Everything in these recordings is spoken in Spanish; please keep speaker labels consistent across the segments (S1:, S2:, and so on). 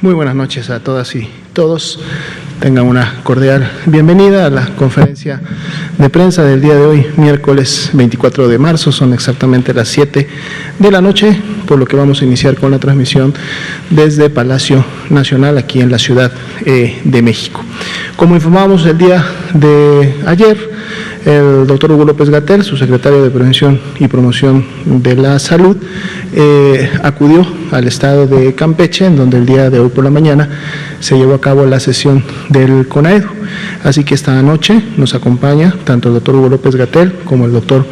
S1: Muy buenas noches a todas y todos. Tengan una cordial bienvenida a la conferencia de prensa del día de hoy, miércoles 24 de marzo. Son exactamente las 7 de la noche, por lo que vamos a iniciar con la transmisión desde Palacio Nacional, aquí en la Ciudad de México. Como informábamos el día de ayer, el doctor Hugo López-Gatell, su secretario de Prevención y Promoción de la Salud, acudió al estado de Campeche, en donde el día de hoy por la mañana se llevó a cabo la sesión del CONAEDO. Así que esta noche nos acompaña tanto el doctor Hugo López-Gatell como el doctor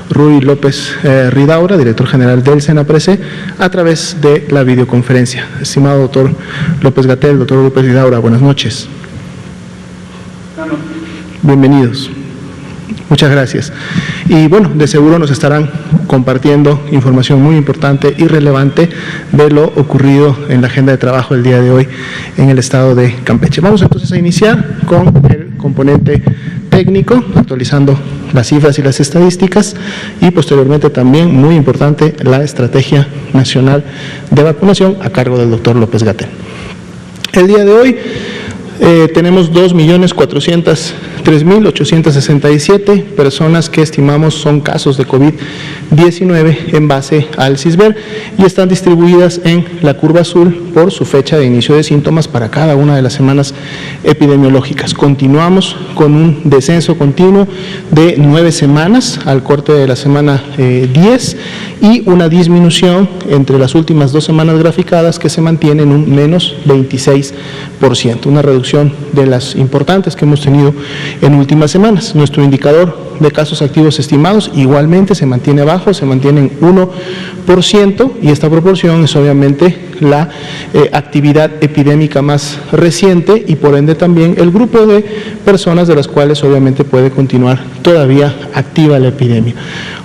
S1: Ruy López Ridaura, director general del SENAPRESE, a través de la videoconferencia. Estimado doctor López-Gatell, doctor López Ridaura, buenas noches. Bienvenidos. Muchas gracias. Y bueno, de seguro nos estarán compartiendo información muy importante y relevante de lo ocurrido en la agenda de trabajo el día de hoy en el estado de Campeche. Vamos entonces a iniciar con el componente técnico, actualizando las cifras y las estadísticas, y posteriormente también, muy importante, la estrategia nacional de vacunación a cargo del doctor López-Gatell. El día de hoy tenemos 2.403.867 personas que estimamos son casos de COVID-19 en base al CISBER y están distribuidas en la curva azul por su fecha de inicio de síntomas para cada una de las semanas epidemiológicas. Continuamos con un descenso continuo de 9 semanas al corte de la semana 10 y una disminución entre las últimas 2 semanas graficadas que se mantiene en un menos 26%, una reducción de las importantes que hemos tenido en últimas semanas. Nuestro indicador de casos activos estimados igualmente se mantiene bajo, se mantiene en 1%, y esta proporción es obviamente la actividad epidémica más reciente y por ende también el grupo de personas de las cuales obviamente puede continuar todavía activa la epidemia.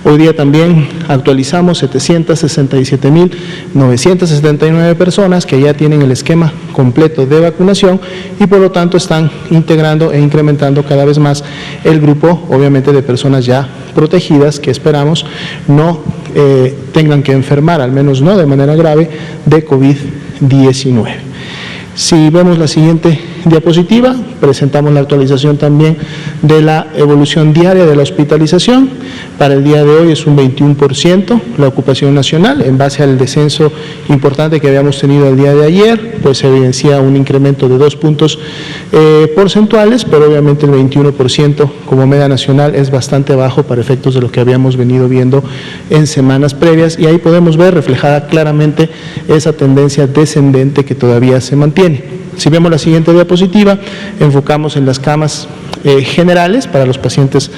S1: Hoy día también actualizamos 767.979 personas que ya tienen el esquema completo de vacunación y por lo tanto están integrando e incrementando cada vez más el grupo obviamente de personas ya protegidas que esperamos no tengan que enfermar, al menos no de manera grave, de COVID-19. Si vemos la siguiente diapositiva, presentamos la actualización también de la evolución diaria de la hospitalización. Para el día de hoy es un 21% la ocupación nacional, en base al descenso importante que habíamos tenido el día de ayer, pues se evidencia un incremento de 2 puntos porcentuales, pero obviamente el 21% como media nacional es bastante bajo para efectos de lo que habíamos venido viendo en semanas previas, y ahí podemos ver reflejada claramente esa tendencia descendente que todavía se mantiene. Si vemos la siguiente diapositiva, enfocamos en las camas generales para los pacientes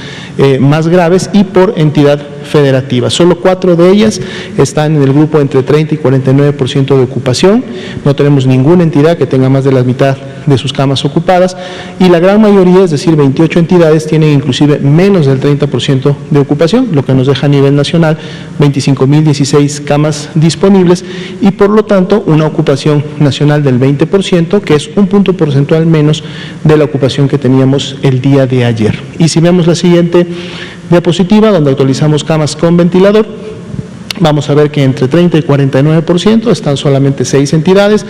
S1: más graves y por entidad federativa. Solo 4 de ellas están en el grupo entre 30 y 49% de ocupación. No tenemos ninguna entidad que tenga más de la mitad de sus camas ocupadas y la gran mayoría, es decir, 28 entidades, tienen inclusive menos del 30% de ocupación, lo que nos deja a nivel nacional 25.016 camas disponibles y por lo tanto una ocupación nacional del 20%, que es un punto porcentual menos de la ocupación que teníamos el día de ayer. Y si vemos la siguiente diapositiva, donde actualizamos camas con ventilador, vamos a ver que entre 30 y 49% están solamente 6 entidades,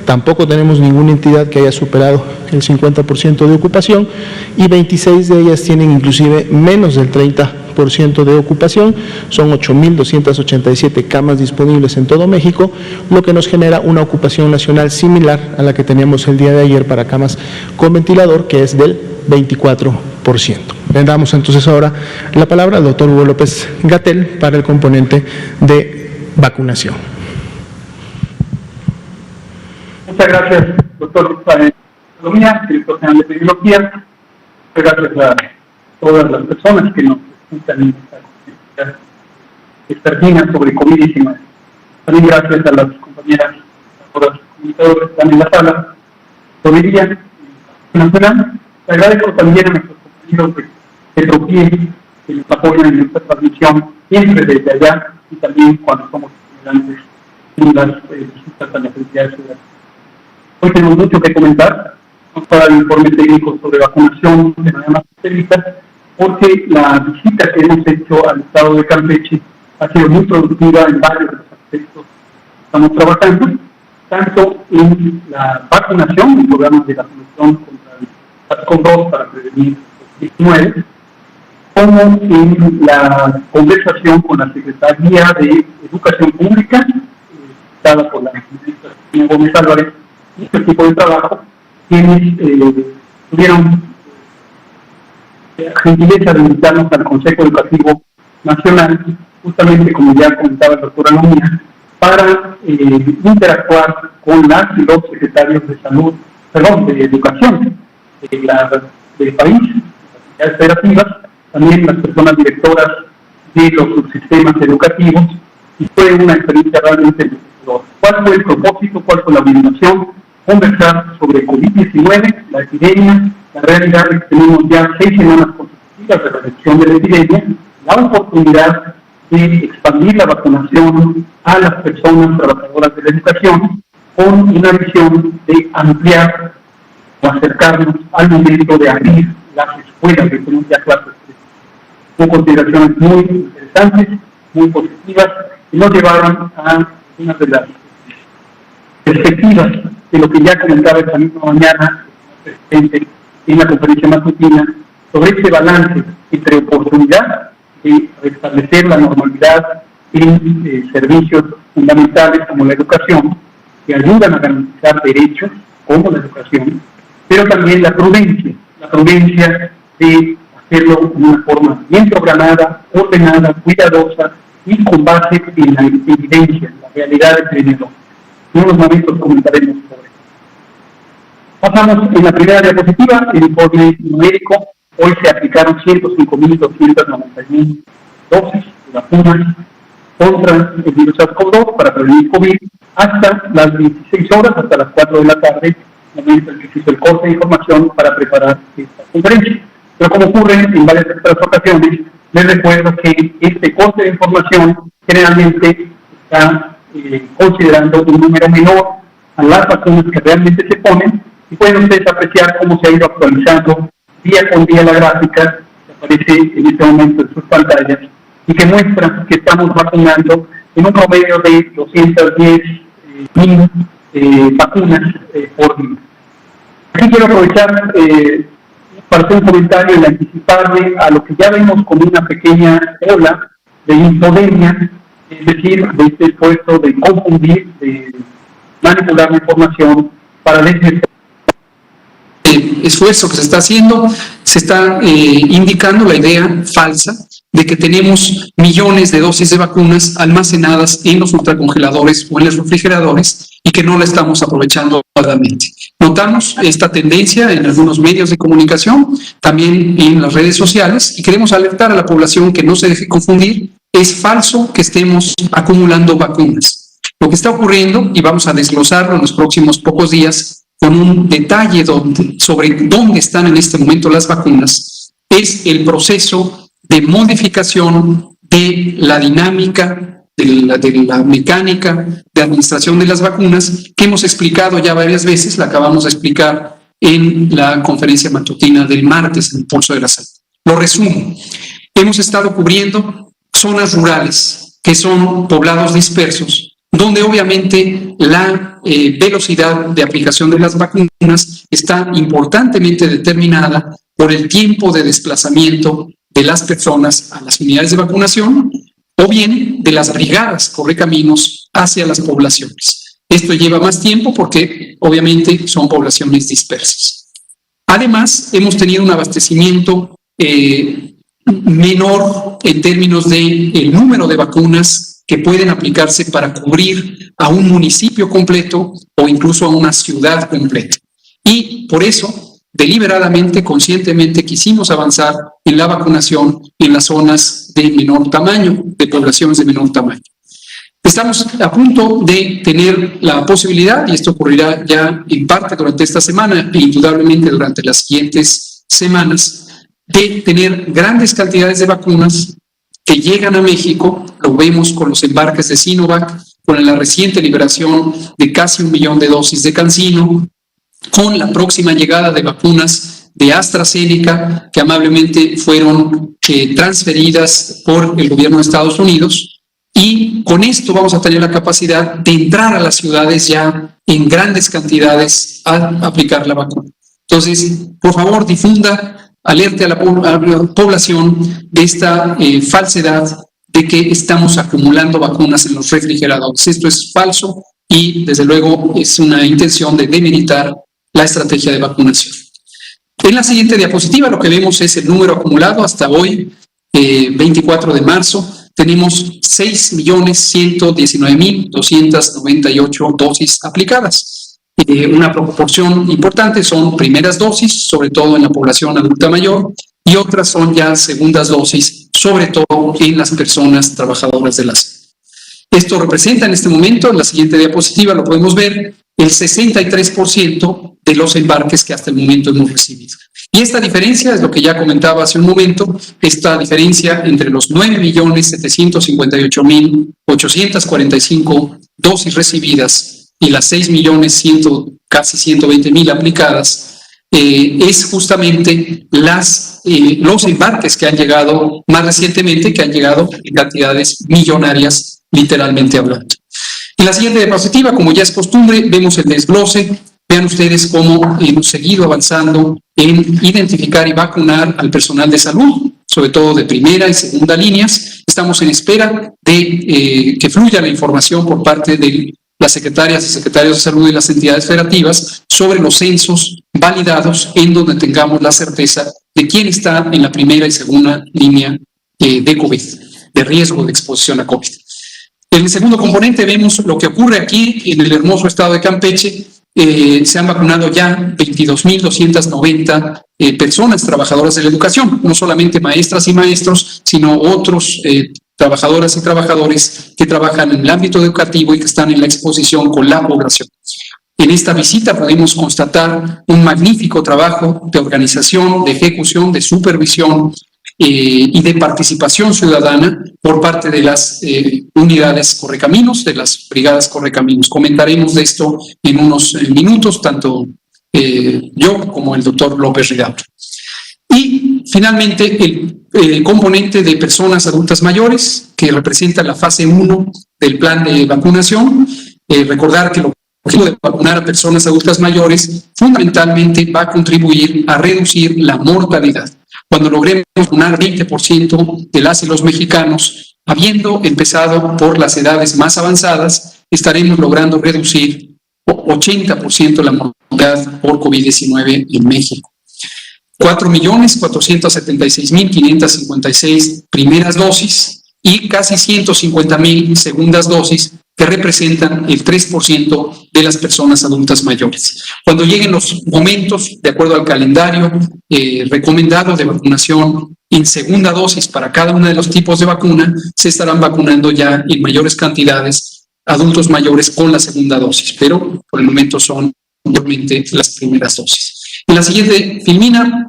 S1: tampoco tenemos ninguna entidad que haya superado el 50% de ocupación y 26 de ellas tienen inclusive menos del 30% de ocupación. Son 8.287 camas disponibles en todo México, lo que nos genera una ocupación nacional similar a la que teníamos el día de ayer para camas con ventilador, que es del 24%. Le damos entonces ahora la palabra al doctor Hugo López-Gatell para el componente de vacunación.
S2: Muchas gracias, doctor Economía, director general de epidemiología. Muchas gracias a todas las personas que nos escuchan en esta expertina sobre COVID-19. También gracias a las compañeras, a los comunicadores que están en la sala. Hoy día, nacional, agradezco también a nuestros compañeros de Petropie que nos apoyan en esta transmisión siempre desde allá y también cuando somos estudiantes en las visitas a las entidades ciudadanas. Hoy tenemos mucho que comentar, no para el informe técnico sobre vacunación de manera más específica, porque la visita que hemos hecho al estado de Campeche ha sido muy productiva en varios de los aspectos que estamos trabajando. tanto en la vacunación, el programa de vacunación contra el SARS-CoV-2 para prevenir el COVID-19, como en la conversación con la Secretaría de Educación Pública, dada por la ministra Gómez Álvarez, y este tipo de trabajo, quienes tuvieron gentileza de invitarnos al Consejo Educativo Nacional, justamente como ya comentaba la doctora Lomía, para interactuar con las y los secretarios de salud, de educación del país, las entidades federativas, también las personas directoras de los subsistemas educativos, y fue una experiencia realmente enriquecedora. ¿Cuál fue el propósito? ¿Cuál fue la orientación? Conversar sobre COVID-19, la epidemia, la realidad es que tenemos ya 6 semanas consecutivas de reducción de la epidemia, la oportunidad de expandir la vacunación a las personas trabajadoras de la educación con una visión de ampliar o acercarnos al momento de abrir las escuelas, que tenemos ya clases. Son consideraciones muy interesantes, muy positivas, y nos llevaron a una de las perspectivas de lo que ya comentaba esta misma mañana el presidente en la conferencia matutina sobre ese balance entre oportunidad de restablecer la normalidad en servicios fundamentales como la educación, que ayudan a garantizar derechos como la educación, pero también la prudencia de hacerlo de una forma bien programada, ordenada, cuidadosa y con base en la evidencia, en la realidad epidemiológica. En unos momentos comentaremos sobre eso. Pasamos en la primera diapositiva, el informe numérico. Hoy se aplicaron 105.291 dosis de vacunas contra el virus SARS-CoV-2 para prevenir COVID hasta las 16 horas, hasta las 4 de la tarde, momento en que se hizo el corte de información para preparar esta conferencia. Pero como ocurre en varias otras ocasiones, les recuerdo que este corte de información generalmente está considerando un número menor a las vacunas que realmente se ponen, y pueden ustedes apreciar cómo se ha ido actualizando día con día la gráfica que aparece en este momento en sus pantallas y que muestra que estamos vacunando en un promedio de 210.000 vacunas por día. Aquí quiero aprovechar para hacer un comentario y anticiparle a lo que ya vemos como una pequeña ola de infodemia, es decir, de este esfuerzo de confundir, de manipular la información para desviar.
S3: El esfuerzo que se está haciendo, se está indicando la idea falsa de que tenemos millones de dosis de vacunas almacenadas en los ultracongeladores o en los refrigeradores y que no la estamos aprovechando adecuadamente. Notamos esta tendencia en algunos medios de comunicación, también en las redes sociales, y queremos alertar a la población que no se deje confundir. Es falso que estemos acumulando vacunas. Lo que está ocurriendo, y vamos a desglosarlo en los próximos pocos días con un detalle sobre dónde están en este momento las vacunas, es el proceso de modificación de la dinámica, de la mecánica de administración de las vacunas, que hemos explicado ya varias veces, la acabamos de explicar en la conferencia matutina del martes en el Pulso de la Salud. Lo resumo. Hemos estado cubriendo zonas rurales, que son poblados dispersos, donde obviamente la velocidad de aplicación de las vacunas está importantemente determinada por el tiempo de desplazamiento de las personas a las unidades de vacunación o bien de las brigadas correcaminos hacia las poblaciones. Esto lleva más tiempo porque obviamente son poblaciones dispersas. Además, hemos tenido un abastecimiento menor en términos del número de vacunas que pueden aplicarse para cubrir a un municipio completo o incluso a una ciudad completa. Y por eso, deliberadamente, conscientemente, quisimos avanzar en la vacunación en las zonas de menor tamaño, de poblaciones de menor tamaño. Estamos a punto de tener la posibilidad, y esto ocurrirá ya en parte durante esta semana e indudablemente durante las siguientes semanas, de tener grandes cantidades de vacunas que llegan a México. Lo vemos con los embarques de Sinovac, con la reciente liberación de casi 1 millón de dosis de CanSino, con la próxima llegada de vacunas de AstraZeneca, que amablemente fueron transferidas por el gobierno de Estados Unidos, y con esto vamos a tener la capacidad de entrar a las ciudades ya en grandes cantidades al aplicar la vacuna. Entonces, por favor, difunda, alerte a la población de esta falsedad de que estamos acumulando vacunas en los refrigeradores. Esto es falso y, desde luego, es una intención de demeritar la estrategia de vacunación. En la siguiente diapositiva lo que vemos es el número acumulado hasta hoy, 24 de marzo. Tenemos 6.119.298 dosis aplicadas. Una proporción importante son primeras dosis, sobre todo en la población adulta mayor, y otras son ya segundas dosis, sobre todo en las personas trabajadoras de la salud. Esto representa en este momento, en la siguiente diapositiva lo podemos ver, el 63% de los embarques que hasta el momento hemos recibido. Y esta diferencia es lo que ya comentaba hace un momento, esta diferencia entre los 9.758.845 dosis recibidas y las 6.100.000, casi 120.000 aplicadas, es justamente los embarques que han llegado más recientemente, que han llegado en cantidades millonarias, literalmente hablando. En la siguiente diapositiva, como ya es costumbre, vemos el desglose. Vean ustedes cómo hemos seguido avanzando en identificar y vacunar al personal de salud, sobre todo de primera y segunda líneas. Estamos en espera de que fluya la información por parte de las secretarias y secretarios de salud y las entidades federativas sobre los censos validados en donde tengamos la certeza de quién está en la primera y segunda línea de COVID, de riesgo de exposición a COVID. En el segundo componente vemos lo que ocurre aquí en el hermoso estado de Campeche. Se han vacunado ya 22.290 personas trabajadoras de la educación, no solamente maestras y maestros, sino otros trabajadoras y trabajadores que trabajan en el ámbito educativo y que están en la exposición con la población. En esta visita podemos constatar un magnífico trabajo de organización, de ejecución, de supervisión y de participación ciudadana por parte de las unidades Correcaminos, de las brigadas Correcaminos. Comentaremos de esto en unos minutos, tanto yo como el doctor López Ridaura. Y finalmente el componente de personas adultas mayores, que representa la fase 1 del plan de vacunación. Recordar que el objetivo de vacunar a personas adultas mayores fundamentalmente va a contribuir a reducir la mortalidad. Cuando logremos vacunar 20% de las y los mexicanos, habiendo empezado por las edades más avanzadas, estaremos logrando reducir 80% la mortalidad por COVID-19 en México. 4.476.556 primeras dosis y casi 150.000 segundas dosis, que representan el 3% de las personas adultas mayores. Cuando lleguen los momentos, de acuerdo al calendario recomendado de vacunación en segunda dosis para cada uno de los tipos de vacuna, se estarán vacunando ya en mayores cantidades adultos mayores con la segunda dosis, pero por el momento son mayormente las primeras dosis. En la siguiente filmina,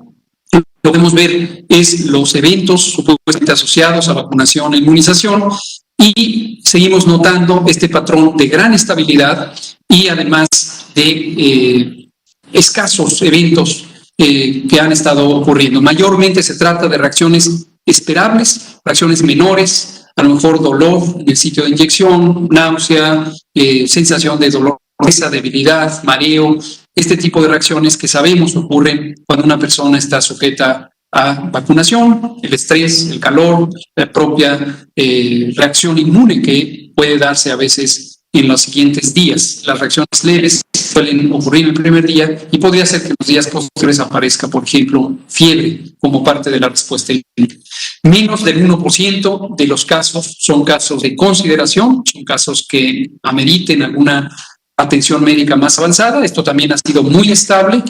S3: lo que podemos ver es los eventos supuestamente asociados a vacunación e inmunización, y seguimos notando este patrón de gran estabilidad y además de escasos eventos que han estado ocurriendo. Mayormente se trata de reacciones esperables, reacciones menores, a lo mejor dolor en el sitio de inyección, náusea, sensación de dolor, debilidad, mareo, este tipo de reacciones que sabemos ocurren cuando una persona está sujeta a vacunación, el estrés, el calor, la propia reacción inmune que puede darse a veces en los siguientes días. Las reacciones leves suelen ocurrir el primer día y podría ser que en los días posteriores aparezca, por ejemplo, fiebre como parte de la respuesta inmune. Menos del 1% de los casos son casos de consideración, son casos que ameriten alguna atención médica más avanzada. Esto también ha sido muy estable.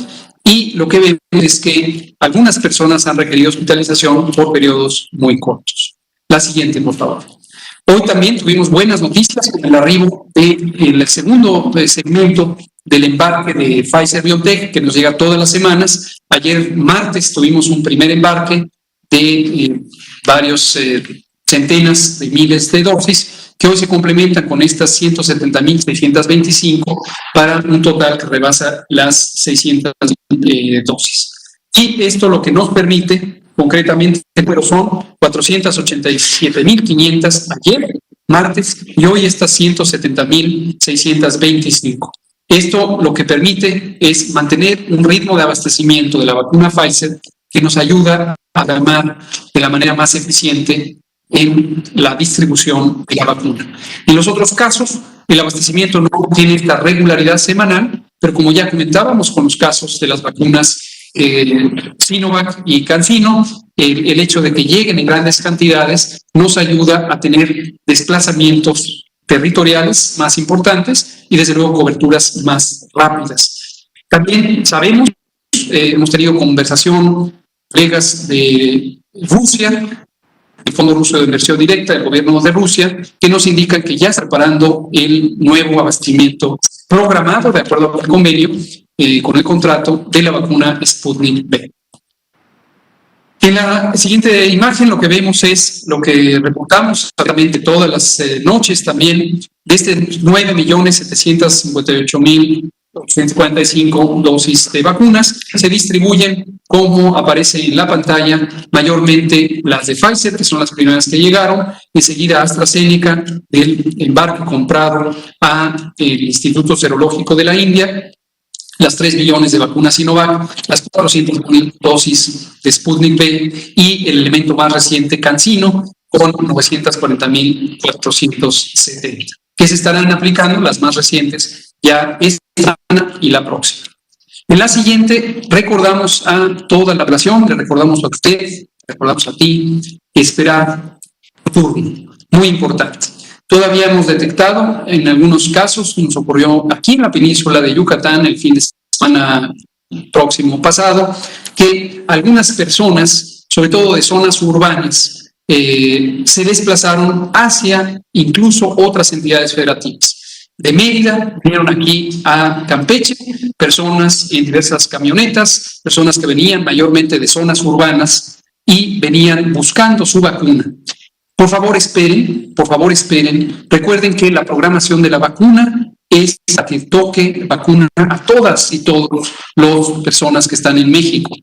S3: Y lo que vemos es que algunas personas han requerido hospitalización por periodos muy cortos. La siguiente, por favor. Hoy también tuvimos buenas noticias con el arribo del segundo segmento del embarque de Pfizer-BioNTech, que nos llega todas las semanas. Ayer martes tuvimos un primer embarque de varios centenas de miles de dosis, que hoy se complementan con estas 170.625 para un total que rebasa las 600 dosis. Y esto lo que nos permite, concretamente, pero son 487.500 ayer, martes, y hoy estas 170.625. Esto lo que permite es mantener un ritmo de abastecimiento de la vacuna Pfizer que nos ayuda a ganar de la manera más eficiente en la distribución de la vacuna. En los otros casos, el abastecimiento no tiene esta regularidad semanal, pero como ya comentábamos con los casos de las vacunas Sinovac y CanSino, el hecho de que lleguen en grandes cantidades nos ayuda a tener desplazamientos territoriales más importantes y desde luego coberturas más rápidas. También sabemos, hemos tenido conversación, colegas de Rusia, el Fondo Ruso de Inversión Directa, el gobierno de Rusia, que nos indican que ya está preparando el nuevo abastecimiento programado de acuerdo con el convenio, con el contrato de la vacuna Sputnik V. En la siguiente imagen lo que vemos es lo que reportamos exactamente todas las noches también, de este 9.758.845 dosis de vacunas. Se distribuyen, como aparece en la pantalla, mayormente las de Pfizer, que son las primeras que llegaron, enseguida AstraZeneca, del embarque comprado al Instituto Serológico de la India, las 3 millones de vacunas Sinovac, las 400.000 dosis de Sputnik V y el elemento más reciente, CanSino, con 940.470, que se estarán aplicando, las más recientes, ya esta semana y la próxima. En la siguiente, recordamos a toda la población, le recordamos a usted, recordamos a ti, esperar turno, muy importante. Todavía hemos detectado, en algunos casos, nos ocurrió aquí en la península de Yucatán el fin de semana próximo pasado, que algunas personas, sobre todo de zonas urbanas, se desplazaron hacia incluso otras entidades federativas. De Mérida vinieron aquí a Campeche, personas en diversas camionetas, personas que venían mayormente de zonas urbanas y venían buscando su vacuna. Por favor, esperen. Recuerden que la programación de la vacuna es la que toque vacuna a todas y todos las personas que están en México.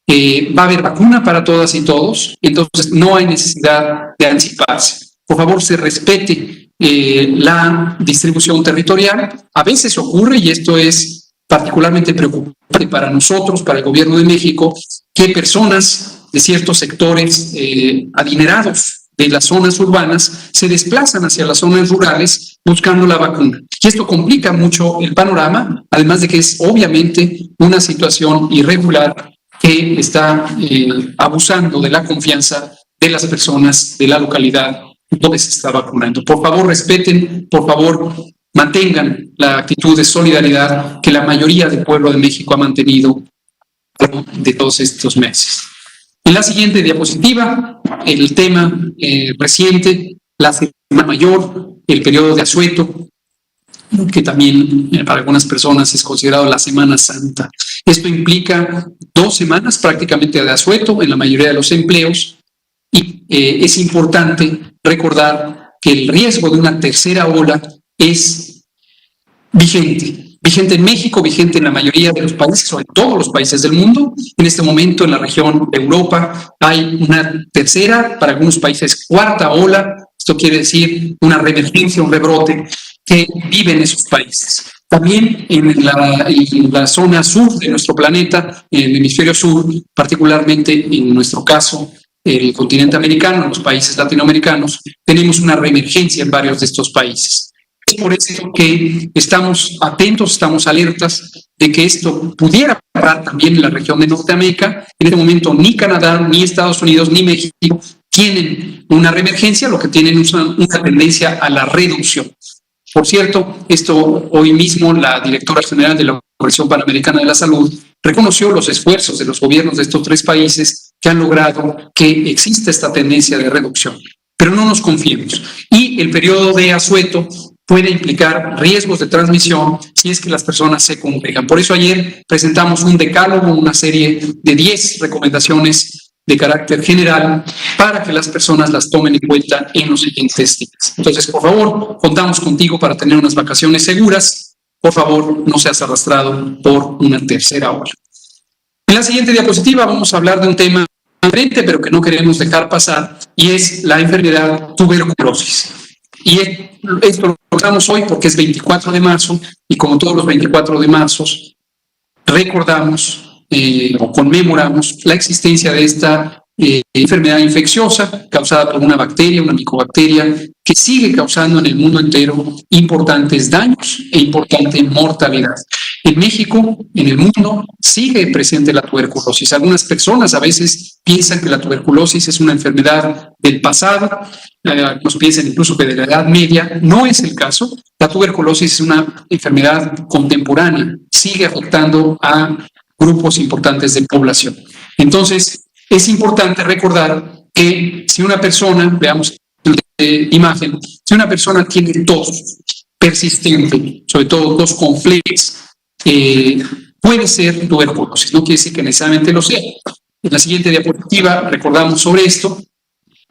S3: Va a haber vacuna para todas y todos, entonces no hay necesidad de anticiparse. Por favor, se respete la distribución territorial. A veces ocurre, y esto es particularmente preocupante para nosotros, para el gobierno de México, que personas de ciertos sectores adinerados de las zonas urbanas se desplazan hacia las zonas rurales buscando la vacuna. Y esto complica mucho el panorama, además de que es obviamente una situación irregular que está abusando de la confianza de las personas de la localidad donde se está vacunando. Por favor, respeten, por favor, mantengan la actitud de solidaridad que la mayoría del pueblo de México ha mantenido de todos estos meses. En la siguiente diapositiva, el tema reciente, la Semana Mayor, el periodo de asueto, que también para algunas personas es considerado la Semana Santa. Esto implica 2 semanas prácticamente de asueto en la mayoría de los empleos y es importante recordar que el riesgo de una tercera ola es vigente en México, vigente en la mayoría de los países, o en todos los países del mundo. En este momento en la región de Europa hay una tercera, para algunos países 4ª ola, esto quiere decir una reemergencia, un rebrote que vive en esos países. También en la zona sur de nuestro planeta, en el hemisferio sur, particularmente en nuestro caso, el continente americano, en los países latinoamericanos, tenemos una reemergencia en varios de estos países. Es por eso que estamos atentos, estamos alertas de que esto pudiera pasar también en la región de Norteamérica. En este momento ni Canadá, ni Estados Unidos, ni México tienen una reemergencia, lo que tienen es una tendencia a la reducción. Por cierto, esto hoy mismo la directora general de la Organización Panamericana de la Salud reconoció los esfuerzos de los gobiernos de estos 3 países que han logrado que exista esta tendencia de reducción. Pero no nos confiemos. Y el periodo de asueto puede implicar riesgos de transmisión si es que las personas se congregan. Por eso ayer presentamos un decálogo, una serie de 10 recomendaciones de carácter general para que las personas las tomen en cuenta en los siguientes días. Entonces, por favor, contamos contigo para tener unas vacaciones seguras. Por favor, no seas arrastrado por una tercera ola. En la siguiente diapositiva vamos a hablar de un tema diferente, pero que no queremos dejar pasar, y es la enfermedad tuberculosis. Y esto lo recordamos hoy porque es 24 de marzo y como todos los 24 de marzo recordamos o conmemoramos la existencia de esta enfermedad infecciosa causada por una bacteria, una micobacteria, que sigue causando en el mundo entero importantes daños e importante mortalidad. En México, en el mundo, sigue presente la tuberculosis. Algunas personas a veces piensan que la tuberculosis es una enfermedad del pasado, algunos piensan incluso que de la Edad Media. No es el caso. La tuberculosis es una enfermedad contemporánea, sigue afectando a grupos importantes de población. Entonces, es importante recordar que si una persona, veamos la imagen, si una persona tiene tos persistente, sobre todo tos con fleas, puede ser tuberculosis, no quiere decir que necesariamente lo sea. En la siguiente diapositiva recordamos sobre esto,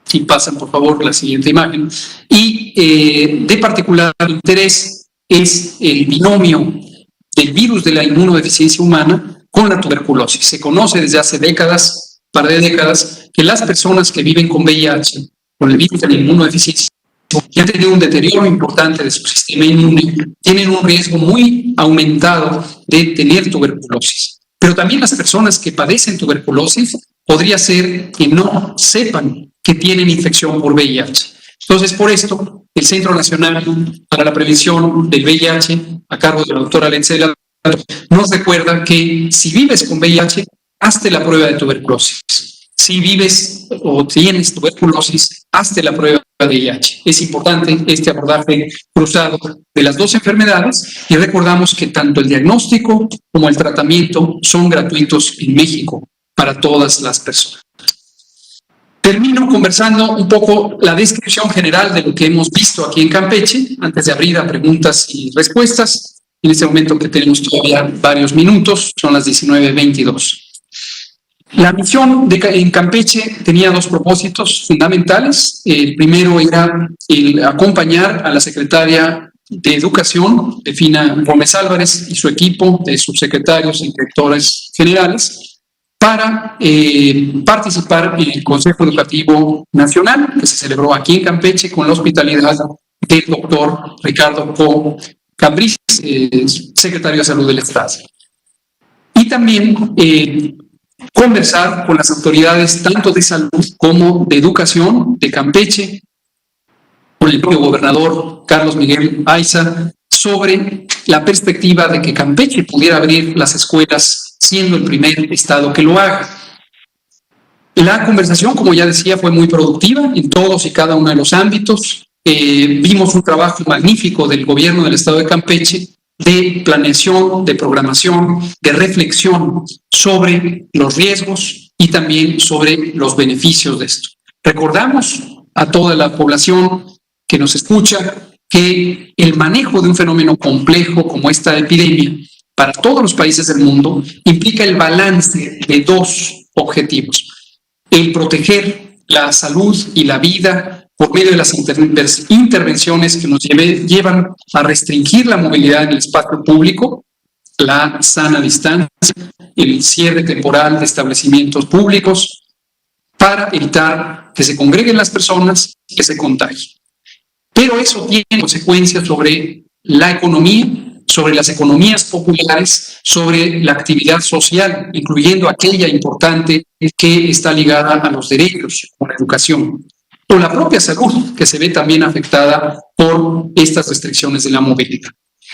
S3: si pasan por favor la siguiente imagen, y de particular interés es el binomio del virus de la inmunodeficiencia humana con la tuberculosis. Se conoce desde hace décadas, par de décadas, que las personas que viven con VIH, con el virus de la inmunodeficiencia, que han tenido un deterioro importante de su sistema inmune, tienen un riesgo muy aumentado de tener tuberculosis. Pero también las personas que padecen tuberculosis podría ser que no sepan que tienen infección por VIH. Entonces, por esto, el Centro Nacional para la Prevención del VIH, a cargo de la doctora Lencela, nos recuerda que si vives con VIH, hazte la prueba de tuberculosis. Si vives o tienes tuberculosis, hazte la prueba de VIH. Es importante este abordaje cruzado de las dos enfermedades y recordamos que tanto el diagnóstico como el tratamiento son gratuitos en México para todas las personas. Termino conversando un poco la descripción general de lo que hemos visto aquí en Campeche, antes de abrir a preguntas y respuestas. En este momento que tenemos todavía varios minutos, son las 19:22. La misión en Campeche tenía dos propósitos fundamentales. El primero era el acompañar a la secretaria de Educación, Delfina Gómez Álvarez, y su equipo de subsecretarios y directores generales para participar en el Consejo Educativo Nacional, que se celebró aquí en Campeche con la hospitalidad del doctor Ricardo Co. Cambrils, secretario de Salud del Estado. Y también conversar con las autoridades tanto de salud como de educación de Campeche, con el propio gobernador Carlos Miguel Aiza, sobre la perspectiva de que Campeche pudiera abrir las escuelas siendo el primer estado que lo haga. La conversación, como ya decía, fue muy productiva en todos y cada uno de los ámbitos. Vimos un trabajo magnífico del gobierno del estado de Campeche de planeación, de programación, de reflexión sobre los riesgos y también sobre los beneficios de esto. Recordamos a toda la población que nos escucha que el manejo de un fenómeno complejo como esta epidemia para todos los países del mundo implica el balance de dos objetivos: el proteger la salud y la vida por medio de las intervenciones que nos llevan a restringir la movilidad en el espacio público, la sana distancia, el cierre temporal de establecimientos públicos, para evitar que se congreguen las personas y que se contagien. Pero eso tiene consecuencias sobre la economía, sobre las economías populares, sobre la actividad social, incluyendo aquella importante que está ligada a los derechos, como la educación, o la propia salud, que se ve también afectada por estas restricciones de la movilidad.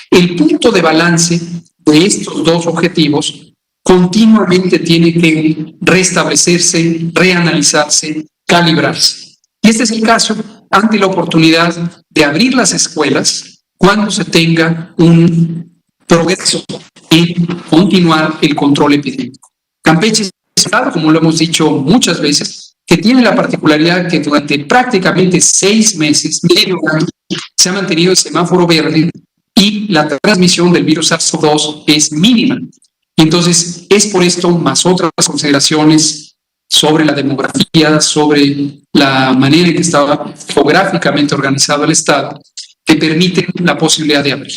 S3: El punto de balance de estos dos objetivos continuamente tiene que restablecerse, reanalizarse, calibrarse. Y este es el caso ante la oportunidad de abrir las escuelas cuando se tenga un progreso en continuar el control epidémico. Campeche es un estado, como lo hemos dicho muchas veces, que tiene la particularidad que durante prácticamente 6 meses, medio año, se ha mantenido el semáforo verde y la transmisión del virus SARS-CoV-2 es mínima. Entonces, es por esto, más otras consideraciones sobre la demografía, sobre la manera en que estaba geográficamente organizado el Estado, que permiten la posibilidad de abrir.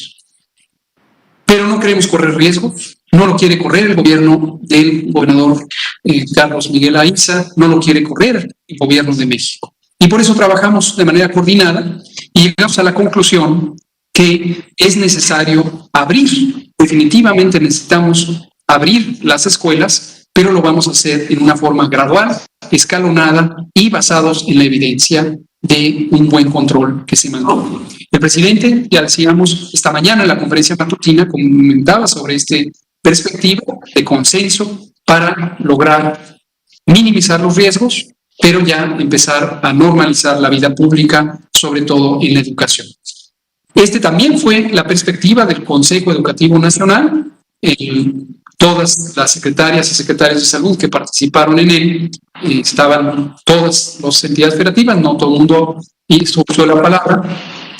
S3: Pero no queremos correr riesgos, no lo quiere correr el gobierno del gobernador Carlos Miguel Aiza, no lo quiere correr el gobierno de México. Y por eso trabajamos de manera coordinada y llegamos a la conclusión que es necesario abrir, definitivamente necesitamos abrir las escuelas, pero lo vamos a hacer en una forma gradual, escalonada y basados en la evidencia de un buen control que se mantuvo. El presidente, ya decíamos, esta mañana en la conferencia matutina comentaba sobre esta perspectiva de consenso para lograr minimizar los riesgos, pero ya empezar a normalizar la vida pública, sobre todo en la educación. También fue la perspectiva del Consejo Educativo Nacional. Todas las secretarias y secretarios de salud que participaron en él, estaban todas las entidades federativas, no todo el mundo usó la palabra,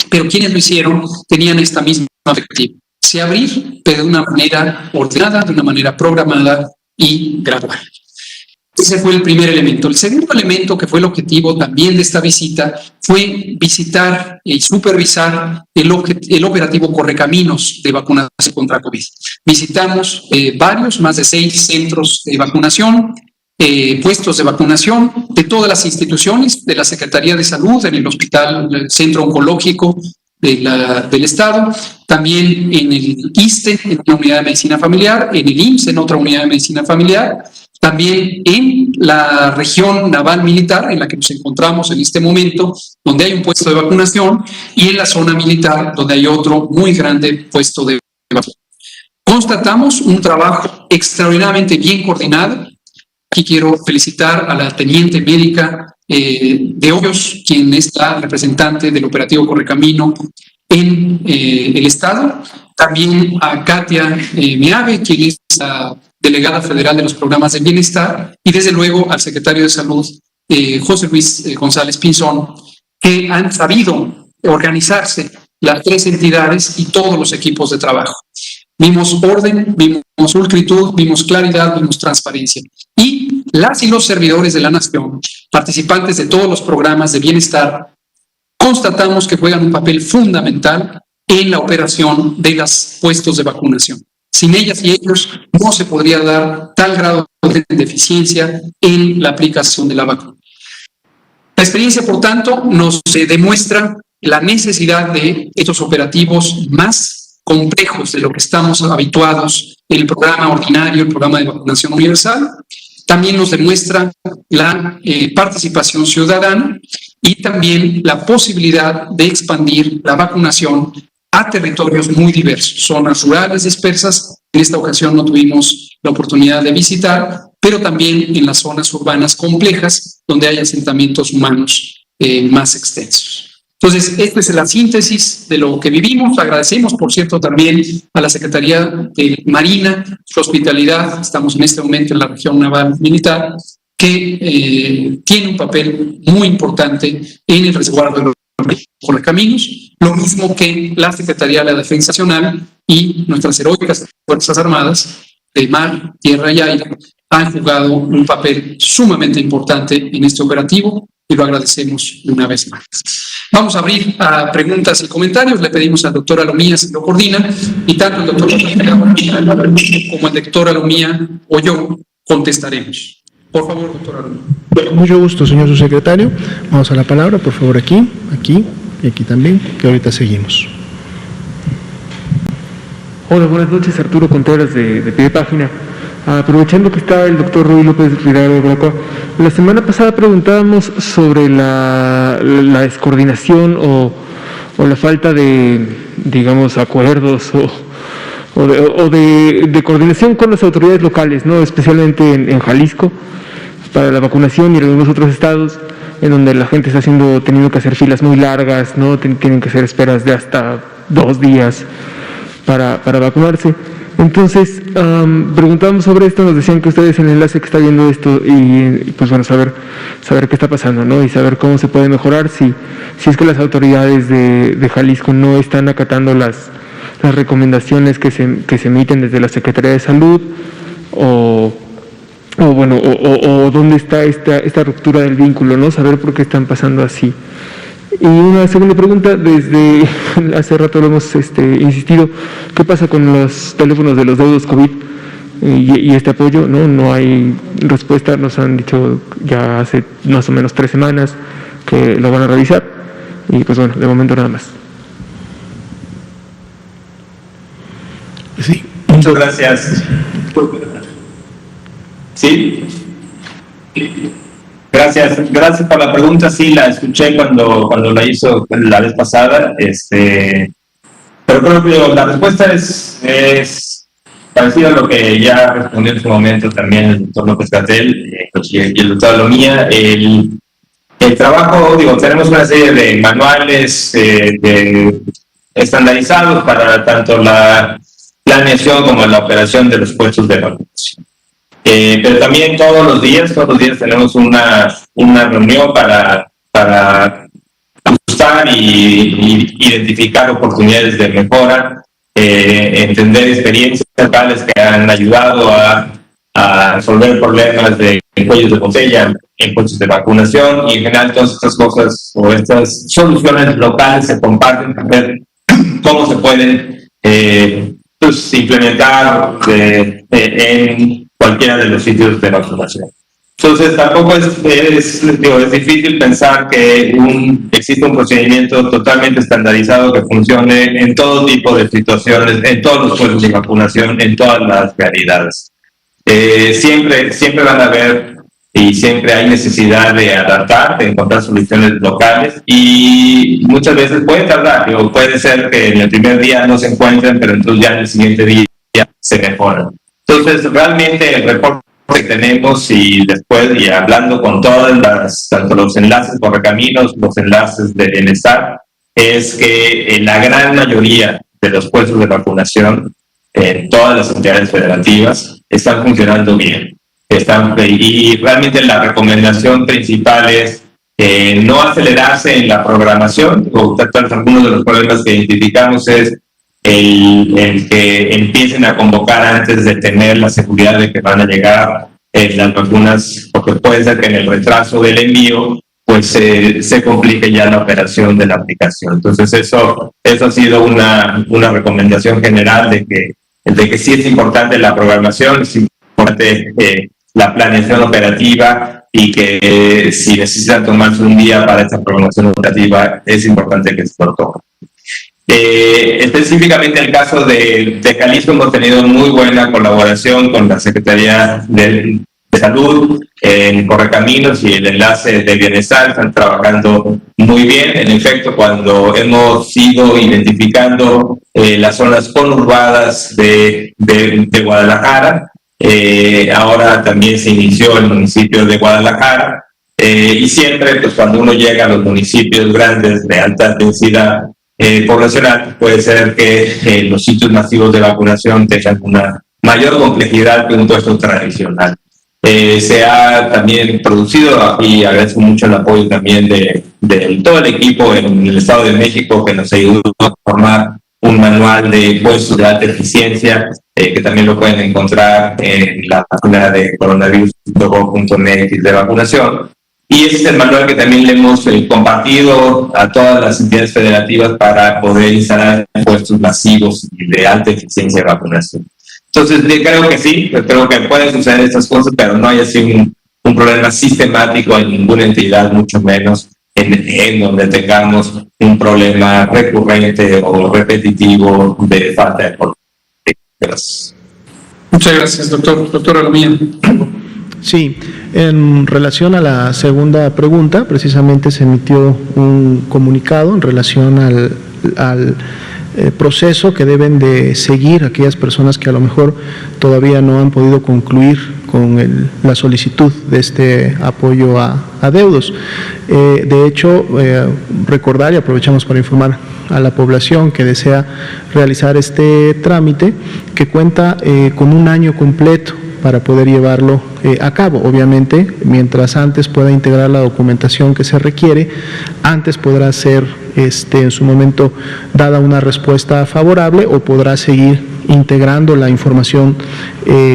S3: pero quienes lo hicieron tenían esta misma perspectiva. Se abrir, pero de una manera ordenada, de una manera programada y gradual. Ese fue el primer elemento. El segundo elemento, que fue el objetivo también de esta visita, fue visitar y supervisar el operativo Correcaminos de vacunación contra COVID. Visitamos más de 6 centros de vacunación, puestos de vacunación de todas las instituciones, de la Secretaría de Salud, en el Hospital Centro Oncológico del Estado, también en el ISSSTE, en una unidad de medicina familiar, en el IMSS, en otra unidad de medicina familiar, también en la región naval militar en la que nos encontramos en este momento, donde hay un puesto de vacunación, y en la zona militar, donde hay otro muy grande puesto de vacunación. Constatamos un trabajo extraordinariamente bien coordinado. Aquí quiero felicitar a la teniente médica de Hoyos, quien es la representante del operativo Correcamino en el Estado. También a Katia Meave, quien es la delegada federal de los programas de bienestar, y desde luego al secretario de Salud, José Luis González Pinzón, que han sabido organizarse las 3 entidades y todos los equipos de trabajo. Vimos orden, vimos pulcritud, vimos claridad, vimos transparencia. Y las y los servidores de la nación, participantes de todos los programas de bienestar, constatamos que juegan un papel fundamental en la operación de los puestos de vacunación. Sin ellas y ellos no se podría dar tal grado de eficiencia en la aplicación de la vacuna. La experiencia, por tanto, nos demuestra la necesidad de estos operativos más complejos de lo que estamos habituados en el programa ordinario, el programa de vacunación universal. También nos demuestra la participación ciudadana y también la posibilidad de expandir la vacunación a territorios muy diversos, zonas rurales dispersas. En esta ocasión no tuvimos la oportunidad de visitar, pero también en las zonas urbanas complejas, donde hay asentamientos humanos más extensos. Entonces, esta es la síntesis de lo que vivimos. Agradecemos, por cierto, también a la Secretaría de Marina, su hospitalidad. Estamos en este momento en la región naval militar, que tiene un papel muy importante en el resguardo de los correcaminos, lo mismo que la Secretaría de la Defensa Nacional y nuestras heroicas Fuerzas Armadas de mar, tierra y aire han jugado un papel sumamente importante en este operativo y lo agradecemos una vez más. Vamos a abrir a preguntas y comentarios. Le pedimos al doctor Alomía si lo coordina, y tanto el doctor como el doctor Alomía o yo contestaremos. Por favor, doctor Alomía.
S1: Mucho gusto, señor subsecretario. Vamos a la palabra, por favor, aquí y aquí también, que ahorita seguimos.
S4: Hola, buenas noches, Arturo Contreras de Pie de Página. Aprovechando que está el doctor Ruy López Ridaro de Bracua, la semana pasada preguntábamos sobre la descoordinación o la falta de, digamos, acuerdos o de coordinación con las autoridades locales, ¿no? Especialmente en Jalisco, para la vacunación, y en algunos otros estados en donde la gente está teniendo que hacer filas muy largas, ¿no? Tienen que hacer esperas de hasta 2 días para vacunarse. Entonces, preguntábamos sobre esto, nos decían que ustedes en el enlace que está viendo esto, y pues bueno, saber qué está pasando, ¿no? Y saber cómo se puede mejorar, si es que las autoridades de Jalisco no están acatando las recomendaciones que se emiten desde la Secretaría de Salud, o dónde está esta ruptura del vínculo, ¿no? Saber por qué están pasando así. Y una segunda pregunta, desde hace rato lo hemos insistido, ¿qué pasa con los teléfonos de los deudos COVID y este apoyo? No hay respuesta, nos han dicho ya hace más o menos 3 semanas que lo van a revisar. Y pues bueno, de momento nada más.
S1: Sí.
S5: Muchas gracias. ¿Sí? Gracias por la pregunta. Sí, la escuché cuando la hizo la vez pasada. Pero creo que la respuesta es parecida a lo que ya respondió en su momento también el doctor López-Gatell y el doctor Alomía. El trabajo, tenemos una serie de manuales estandarizados para tanto la planeación como la operación de los puestos de vacunación. Pero también todos los días tenemos una reunión para ajustar y identificar oportunidades de mejora, entender experiencias locales que han ayudado a resolver problemas de cuellos de botella en puestos de vacunación, y en general todas estas cosas o estas soluciones locales se comparten para ver cómo se pueden implementar en cualquiera de los sitios de vacunación. Entonces tampoco es difícil pensar que existe un procedimiento totalmente estandarizado que funcione en todo tipo de situaciones, en todos los puestos de vacunación, en todas las realidades. Siempre van a haber y siempre hay necesidad de adaptar, de encontrar soluciones locales, y muchas veces puede tardar, puede ser que en el primer día no se encuentren, pero entonces ya en el siguiente día se mejoran. Entonces realmente el reporte que tenemos y después, y hablando con todas tanto los enlaces Correcaminos, los enlaces de bienestar, es que la gran mayoría de los puestos de vacunación en todas las entidades federativas están funcionando bien. Y realmente la recomendación principal es no acelerarse en la programación. Algunos de los problemas que identificamos es el que empiecen a convocar antes de tener la seguridad de que van a llegar las vacunas, porque puede ser que en el retraso del envío pues se complique ya la operación de la aplicación. Entonces eso ha sido una recomendación general de que sí es importante la programación, es importante la planeación operativa, y que si necesitan tomarse un día para esta programación operativa, es importante que se lo tomen. Específicamente en el caso de Jalisco, hemos tenido muy buena colaboración con la Secretaría de Salud, en Correcaminos y el enlace de bienestar. Están trabajando muy bien. En efecto, cuando hemos ido identificando las zonas conurbadas de Guadalajara, ahora también se inició el municipio de Guadalajara, y siempre pues cuando uno llega a los municipios grandes de alta densidad poblacional, puede ser que los sitios masivos de vacunación tengan una mayor complejidad que un puesto tradicional. Se ha también producido, y agradezco mucho el apoyo también de todo el equipo en el Estado de México, que nos ayudó a formar un manual de puestos de alta eficiencia, que también lo pueden encontrar en la página de coronavirus.gov.mx de vacunación. Y ese es el manual que también le hemos compartido a todas las entidades federativas para poder instalar puestos masivos y de alta eficiencia de vacunación. Entonces, creo que sí, creo que pueden suceder estas cosas, pero no hay así un problema sistemático en ninguna entidad, mucho menos en donde tengamos un problema recurrente o repetitivo de falta de políticas.
S3: Muchas gracias, doctor Alomía.
S1: Sí, en relación a la segunda pregunta, precisamente se emitió un comunicado en relación al proceso que deben de seguir aquellas personas que a lo mejor todavía no han podido concluir con la solicitud de este apoyo a deudos. De hecho, recordar, y aprovechamos para informar a la población que desea realizar este trámite, que cuenta con un año completo para poder llevarlo a cabo. Obviamente, mientras antes pueda integrar la documentación que se requiere, antes podrá ser en su momento dada una respuesta favorable, o podrá seguir integrando la información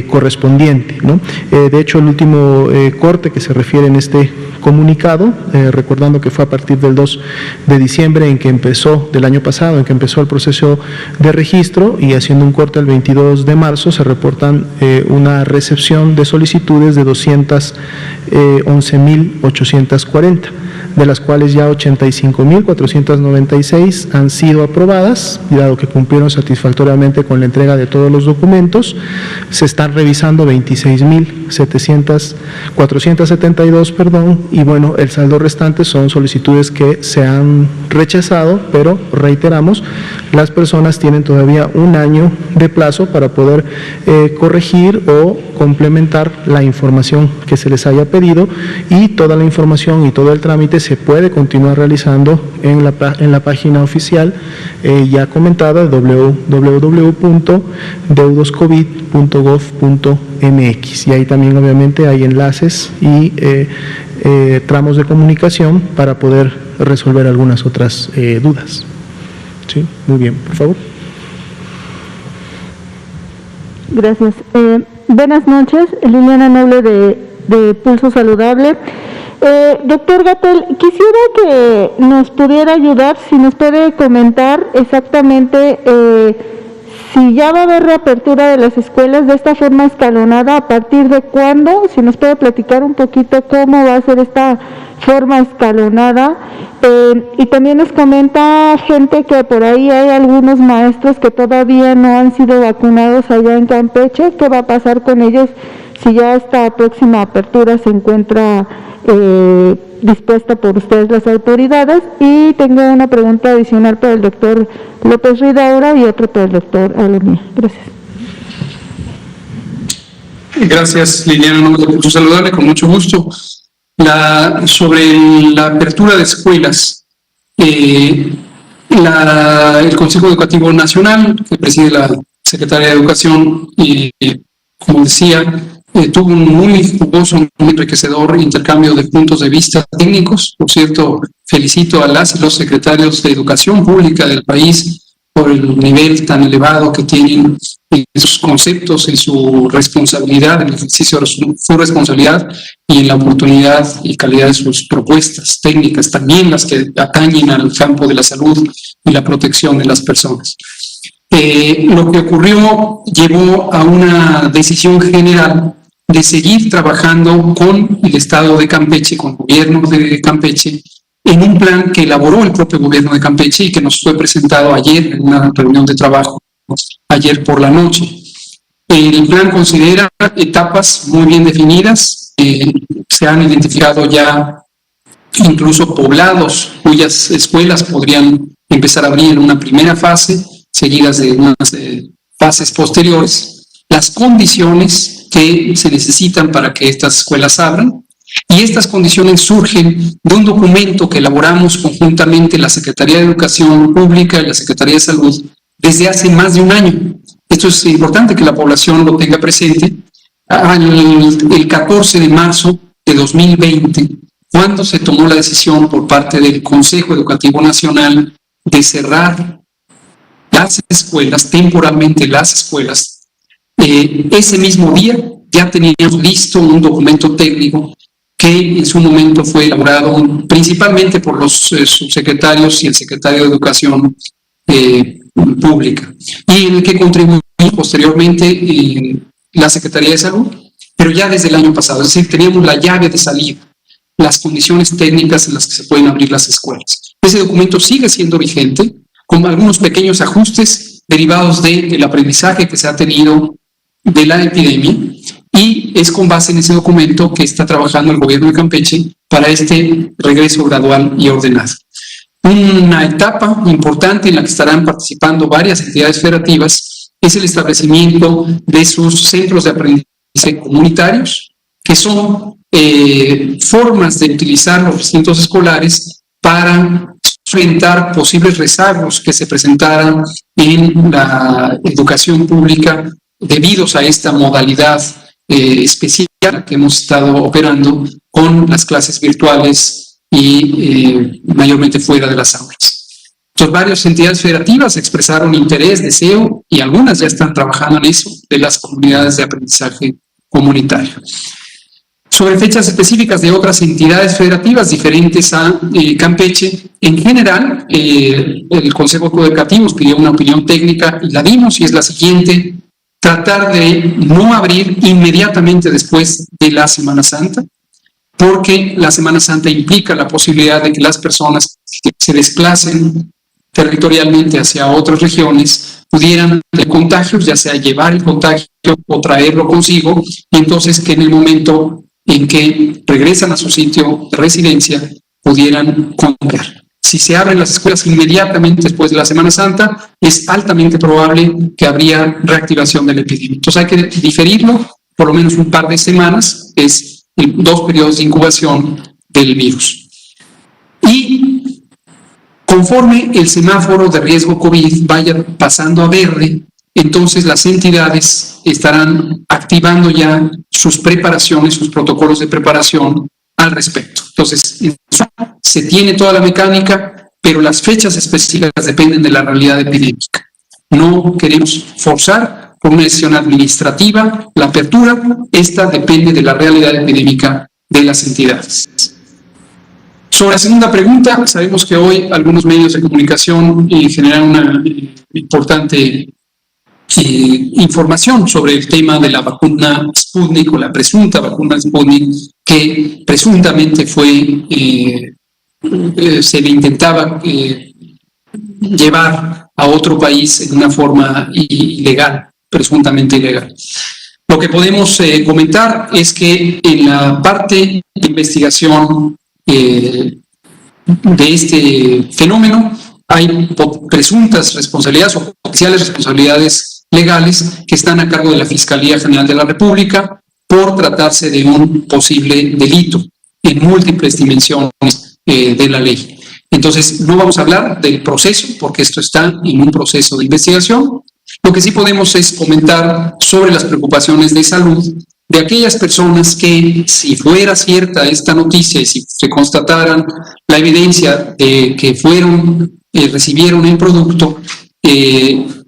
S1: correspondiente, ¿no? De hecho, el último corte que se refiere en este comunicado, recordando que fue a partir del 2 de diciembre del año pasado, en que empezó el proceso de registro, y haciendo un corte el 22 de marzo se reportan una recepción de solicitudes de 211,840. de las cuales ya 85.496 han sido aprobadas, y dado que cumplieron satisfactoriamente con la entrega de todos los documentos, se están revisando 26.472, y bueno, el saldo restante son solicitudes que se han rechazado, pero reiteramos, las personas tienen todavía un año de plazo para poder corregir o complementar la información que se les haya pedido, y toda la información y todo el trámite se puede continuar realizando en la página oficial ya comentada, www.deudoscovid.gov.mx, y ahí también obviamente hay enlaces y tramos de comunicación para poder resolver algunas otras dudas. Sí, muy bien, por favor.
S6: Gracias. Buenas noches, Liliana Noble de Pulso Saludable. Doctor Gatell, quisiera que nos pudiera ayudar, si nos puede comentar exactamente si ya va a haber reapertura de las escuelas de esta forma escalonada, a partir de cuándo, si nos puede platicar un poquito cómo va a ser esta forma escalonada. Y también nos comenta gente que por ahí hay algunos maestros que todavía no han sido vacunados allá en Campeche. ¿Qué va a pasar con ellos si ya esta próxima apertura se encuentra dispuesta por ustedes, las autoridades? Y tengo una pregunta adicional para el doctor López Ridaura y otra para el doctor Alomía. Gracias.
S3: Gracias, Liliana, en nombre de Pulso Saludable, con mucho gusto. Sobre la apertura de escuelas, el Consejo Educativo Nacional, que preside la Secretaría de Educación, como decía, tuvo un muy jugoso, muy enriquecedor intercambio de puntos de vista técnicos. Por cierto, felicito a las y los secretarios de Educación Pública del país por el nivel tan elevado que tienen en sus conceptos, en su responsabilidad, en el ejercicio de su responsabilidad y en la oportunidad y calidad de sus propuestas técnicas, también las que atañen al campo de la salud y la protección de las personas. Lo que ocurrió llevó a una decisión general de seguir trabajando con el Estado de Campeche, con el gobierno de Campeche, en un plan que elaboró el propio gobierno de Campeche y que nos fue presentado ayer en una reunión de trabajo, ayer por la noche. El plan considera etapas muy bien definidas, se han identificado ya incluso poblados cuyas escuelas podrían empezar a abrir en una primera fase, seguidas de unas fases posteriores, las condiciones que se necesitan para que estas escuelas abran. Y estas condiciones surgen de un documento que elaboramos conjuntamente la Secretaría de Educación Pública y la Secretaría de Salud desde hace más de un año. Esto es importante que la población lo tenga presente. El 14 de marzo de 2020, cuando se tomó la decisión por parte del Consejo Educativo Nacional de cerrar las escuelas, temporalmente las escuelas, ese mismo día ya teníamos listo un documento técnico que en su momento fue elaborado principalmente por los subsecretarios y el secretario de Educación Pública, y en el que contribuyó posteriormente la Secretaría de Salud, pero ya desde el año pasado. Es decir, teníamos la llave de salida, las condiciones técnicas en las que se pueden abrir las escuelas. Ese documento sigue siendo vigente, con algunos pequeños ajustes derivados del aprendizaje que se ha tenido de la epidemia, y es con base en ese documento que está trabajando el gobierno de Campeche para este regreso gradual y ordenado. Una etapa importante en la que estarán participando varias entidades federativas es el establecimiento de sus centros de aprendizaje comunitarios, que son formas de utilizar los recintos escolares para enfrentar posibles rezagos que se presentaran en la educación pública debidos a esta modalidad especial que hemos estado operando con las clases virtuales y mayormente fuera de las aulas. Entonces, varias entidades federativas expresaron interés, deseo, y algunas ya están trabajando en eso, de las comunidades de aprendizaje comunitario. Sobre fechas específicas de otras entidades federativas diferentes a Campeche, en general, el Consejo Educativo nos pidió una opinión técnica y la dimos, y es la siguiente: tratar de no abrir inmediatamente después de la Semana Santa, porque la Semana Santa implica la posibilidad de que las personas que se desplacen territorialmente hacia otras regiones pudieran tener contagios, ya sea llevar el contagio o traerlo consigo, y entonces que en el momento en que regresan a su sitio de residencia pudieran contagiar. Si se abren las escuelas inmediatamente después de la Semana Santa, es altamente probable que habría reactivación de la epidemia. Entonces hay que diferirlo por lo menos un par de semanas, es 2 periodos de incubación del virus. Y conforme el semáforo de riesgo COVID vaya pasando a verde, entonces las entidades estarán activando ya sus preparaciones, sus protocolos de preparación al respecto. Entonces, se tiene toda la mecánica, pero las fechas específicas dependen de la realidad epidémica. No queremos forzar por una decisión administrativa la apertura, esta depende de la realidad epidémica de las entidades. Sobre la segunda pregunta, sabemos que hoy algunos medios de comunicación generan una importante información sobre el tema de la vacuna Sputnik o la presunta vacuna Sputnik que presuntamente se le intentaba llevar a otro país en una forma ilegal, presuntamente ilegal. Lo que podemos comentar es que en la parte de investigación de este fenómeno hay presuntas responsabilidades o potenciales responsabilidades legales que están a cargo de la Fiscalía General de la República por tratarse de un posible delito en múltiples dimensiones de la ley. Entonces, no vamos a hablar del proceso porque esto está en un proceso de investigación. Lo que sí podemos es comentar sobre las preocupaciones de salud de aquellas personas que, si fuera cierta esta noticia y si se constataran la evidencia de que recibieron el producto,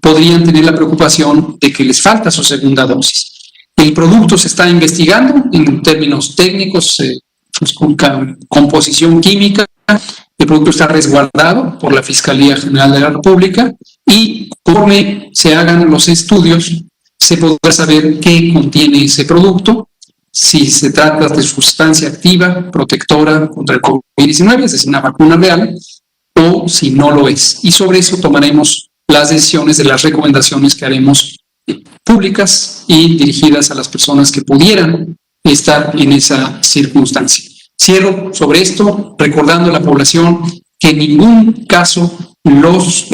S3: podrían tener la preocupación de que les falta su segunda dosis. El producto se está investigando en términos técnicos, con composición química. El producto está resguardado por la Fiscalía General de la República y conforme se hagan los estudios se podrá saber qué contiene ese producto, si se trata de sustancia activa, protectora contra el COVID-19, es decir, una vacuna real, o si no lo es. Y sobre eso tomaremos las decisiones de las recomendaciones que haremos públicas y dirigidas a las personas que pudieran estar en esa circunstancia. Cierro sobre esto recordando a la población que en ningún caso los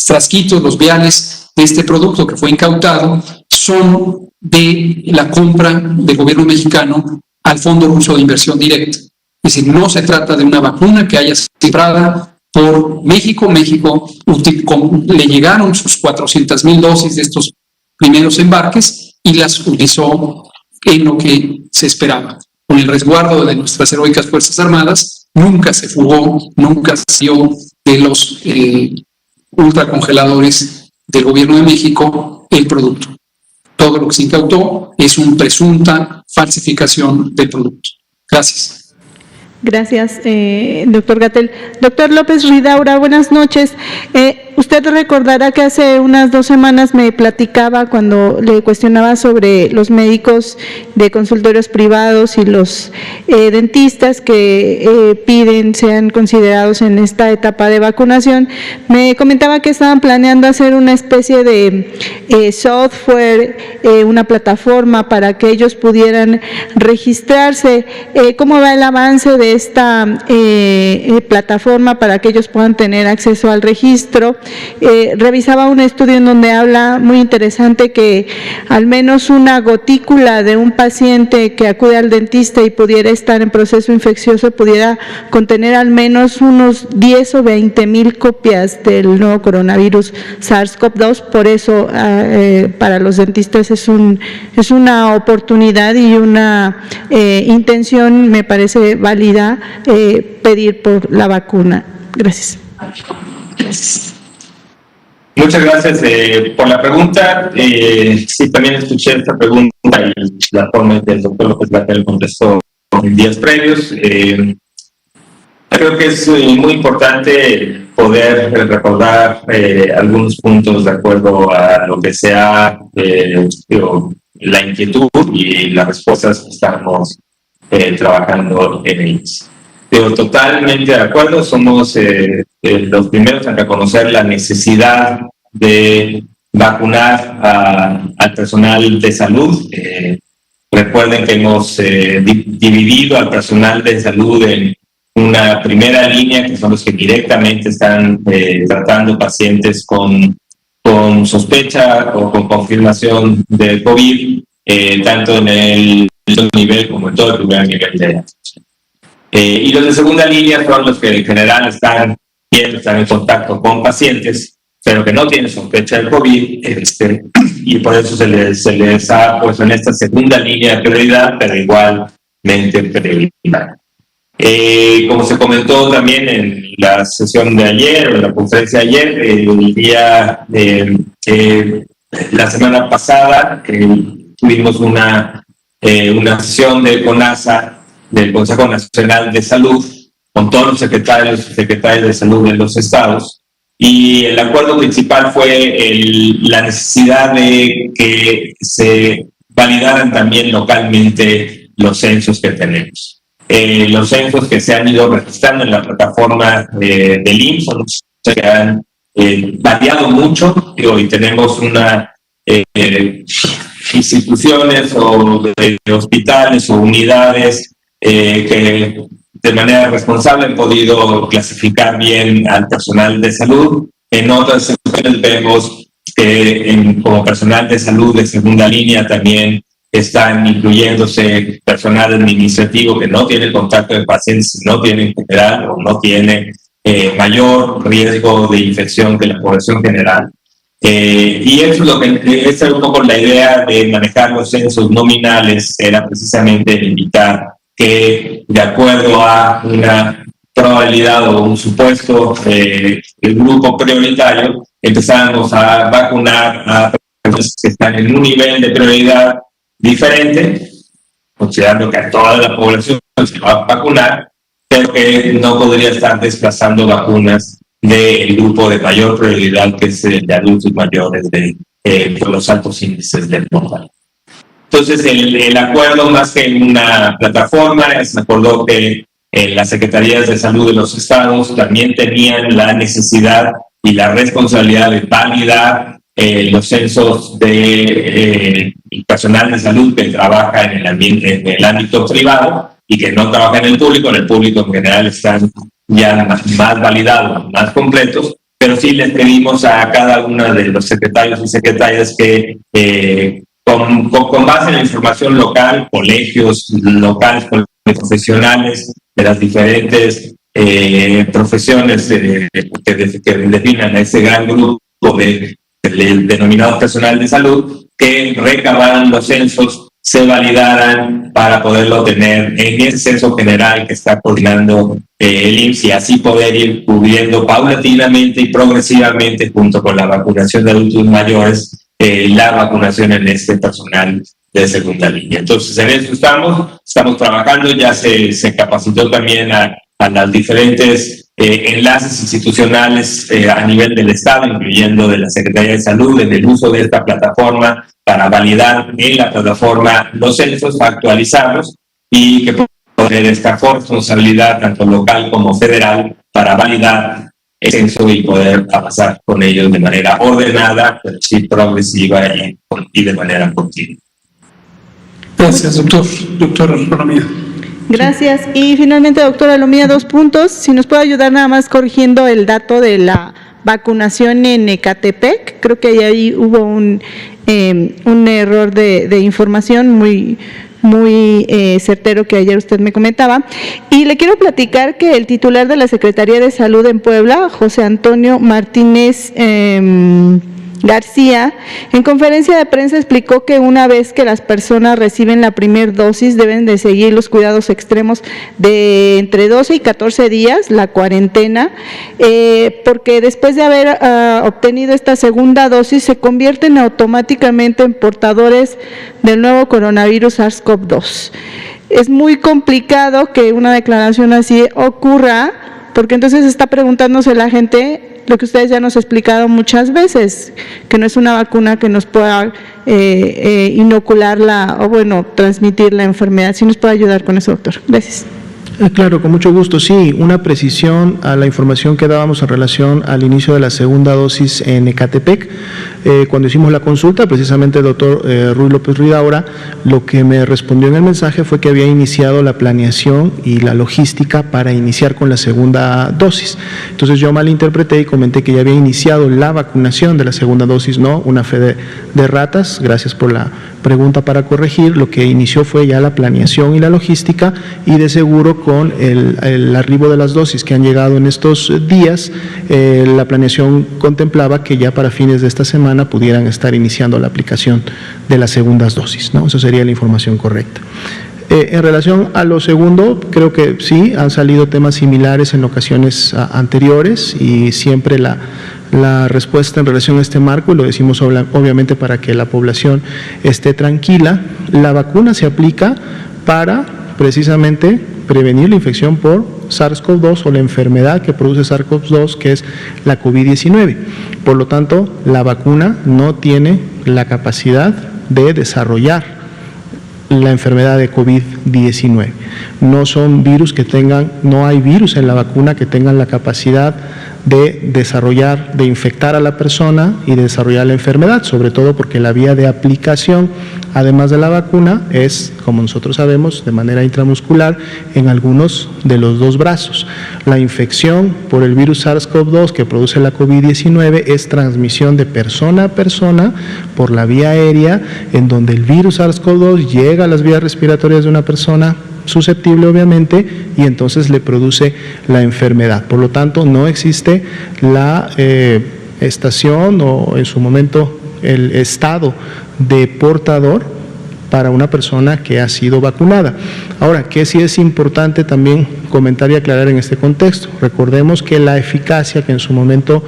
S3: frasquitos, los viales de este producto que fue incautado son de la compra del gobierno mexicano al Fondo Ruso de Inversión Directa. Es decir, no se trata de una vacuna que haya sido comprada por México. México le llegaron sus 400,000 dosis de estos primeros embarques y las utilizó en lo que se esperaba. Con el resguardo de nuestras heroicas Fuerzas Armadas, nunca se fugó, nunca salió de los ultracongeladores del gobierno de México el producto. Todo lo que se incautó es una presunta falsificación del producto. Gracias.
S6: Gracias, doctor Gatell. Doctor López Ridaura, buenas noches. Usted recordará que hace unas 2 semanas me platicaba cuando le cuestionaba sobre los médicos de consultorios privados y los dentistas que piden sean considerados en esta etapa de vacunación. Me comentaba que estaban planeando hacer una especie de software, una plataforma para que ellos pudieran registrarse. ¿Cómo va el avance de esta plataforma para que ellos puedan tener acceso al registro? Revisaba un estudio en donde habla muy interesante que al menos una gotícula de un paciente que acude al dentista y pudiera estar en proceso infeccioso pudiera contener al menos unos 10 o 20,000 copias del nuevo coronavirus SARS-CoV-2. Por eso para los dentistas es una oportunidad y una intención, me parece válida, pedir por la vacuna. Gracias.
S5: Muchas gracias por la pregunta. Sí, también escuché esta pregunta y la forma en que el doctor López Gatell contestó en días previos. Creo que es muy importante poder recordar algunos puntos de acuerdo a lo que sea la inquietud y las respuestas que estamos trabajando en ellos. Pero totalmente de acuerdo, somos los primeros en reconocer la necesidad de vacunar al personal de salud. Recuerden que hemos dividido al personal de salud en una primera línea, que son los que directamente están tratando pacientes con sospecha o con confirmación de COVID, tanto en el nivel como en todo el primer nivel de atención. Y los de segunda línea son los que en general están en contacto con pacientes, pero que no tienen sospecha del COVID, y por eso se les ha puesto en esta segunda línea de prioridad, pero igualmente prioridad. Como se comentó también en la sesión de ayer, o en la conferencia de ayer, la semana pasada tuvimos una sesión de CONASA, del Consejo Nacional de Salud, con todos los secretarios y secretarias de salud de los estados, y el acuerdo principal fue la necesidad de que se validaran también localmente los censos que tenemos. Los censos que se han ido registrando en la plataforma del IMSS son los que han variado mucho, y tenemos instituciones o hospitales o unidades que de manera responsable han podido clasificar bien al personal de salud. En otras secciones vemos que como personal de salud de segunda línea también están incluyéndose personal administrativo que no tiene contacto de pacientes, no tiene en general o no tiene mayor riesgo de infección que la población general. Y eso es un poco la idea de manejar los censos nominales, era precisamente evitar que, de acuerdo a una probabilidad o un supuesto el grupo prioritario, empezamos a vacunar a personas que están en un nivel de prioridad diferente, considerando que a toda la población se va a vacunar, pero que no podría estar desplazando vacunas del grupo de mayor prioridad, que es el de adultos mayores por los altos índices de mortalidad. Entonces, el acuerdo, más que una plataforma, se acordó que las secretarías de salud de los estados también tenían la necesidad y la responsabilidad de validar los censos de personal de salud que trabaja en el ámbito privado y que no trabaja en el público. En el público en general están ya más validados, más completos, pero sí les pedimos a cada una de los secretarios y secretarias que con base en la información local, colegios locales, profesionales de las diferentes profesiones que definan a ese gran grupo del denominado personal de salud, que recabaran los censos, se validaran para poderlo tener en ese censo general que está coordinando el IMSS, y así poder ir cubriendo paulatinamente y progresivamente, junto con la vacunación de adultos mayores, la vacunación en este personal de segunda línea. Entonces, en eso estamos trabajando. Ya se capacitó también a las diferentes enlaces institucionales a nivel del Estado, incluyendo de la Secretaría de Salud, en el uso de esta plataforma para validar en la plataforma los censos, actualizarlos, y que tener esta responsabilidad tanto local como federal para validar el censo y poder avanzar con ellos de manera ordenada, pero sí progresiva y de manera continua.
S3: Gracias, doctor Alomía.
S6: Gracias. Y finalmente, doctora Alomía, 2 puntos. Si nos puede ayudar nada más corrigiendo el dato de la vacunación en Ecatepec. Creo que ahí hubo un error de información muy certero que ayer usted me comentaba. Y le quiero platicar que el titular de la Secretaría de Salud en Puebla, José Antonio Martínez García, en conferencia de prensa explicó que una vez que las personas reciben la primera dosis deben de seguir los cuidados extremos de entre 12 y 14 días, la cuarentena, porque después de haber obtenido esta segunda dosis se convierten automáticamente en portadores del nuevo coronavirus SARS-CoV-2. Es muy complicado que una declaración así ocurra, porque entonces está preguntándose la gente lo que ustedes ya nos explicaron muchas veces, que no es una vacuna que nos pueda inocular transmitir la enfermedad. ¿Sí nos puede ayudar con eso, doctor? Gracias.
S1: Claro, con mucho gusto. Sí, una precisión a la información que dábamos en relación al inicio de la segunda dosis en Ecatepec. Cuando hicimos la consulta, precisamente el doctor Ruy López Ridaura, lo que me respondió en el mensaje fue que había iniciado la planeación y la logística para iniciar con la segunda dosis. Entonces yo malinterpreté y comenté que ya había iniciado la vacunación de la segunda dosis, no una fe de ratas. Gracias por la pregunta para corregir. Lo que inició fue ya la planeación y la logística, y de seguro con el arribo de las dosis que han llegado en estos días, la planeación contemplaba que ya para fines de esta semana pudieran estar iniciando la aplicación de las segundas dosis, ¿no? Eso sería la información correcta. En relación a lo segundo, creo que sí, han salido temas similares en ocasiones anteriores, y siempre la respuesta en relación a este marco, y lo decimos obviamente para que la población esté tranquila, la vacuna se aplica para precisamente prevenir la infección por SARS-CoV-2 o la enfermedad que produce SARS-CoV-2, que es la COVID-19. Por lo tanto, la vacuna no tiene la capacidad de desarrollar la enfermedad de COVID-19. No son virus que tengan, no hay virus en la vacuna que tengan la capacidad de desarrollar, de infectar a la persona y de desarrollar la enfermedad, sobre todo porque la vía de aplicación, además de la vacuna, es, como nosotros sabemos, de manera intramuscular en algunos de los dos brazos. La infección por el virus SARS-CoV-2 que produce la COVID-19 es transmisión de persona a persona por la vía aérea, en donde el virus SARS-CoV-2 llega a las vías respiratorias de una persona susceptible, obviamente, y entonces le produce la enfermedad. Por lo tanto, no existe la estación o en su momento el estado de portador para una persona que ha sido vacunada. Ahora, que sí es importante también comentar y aclarar en este contexto. Recordemos que la eficacia que en su momento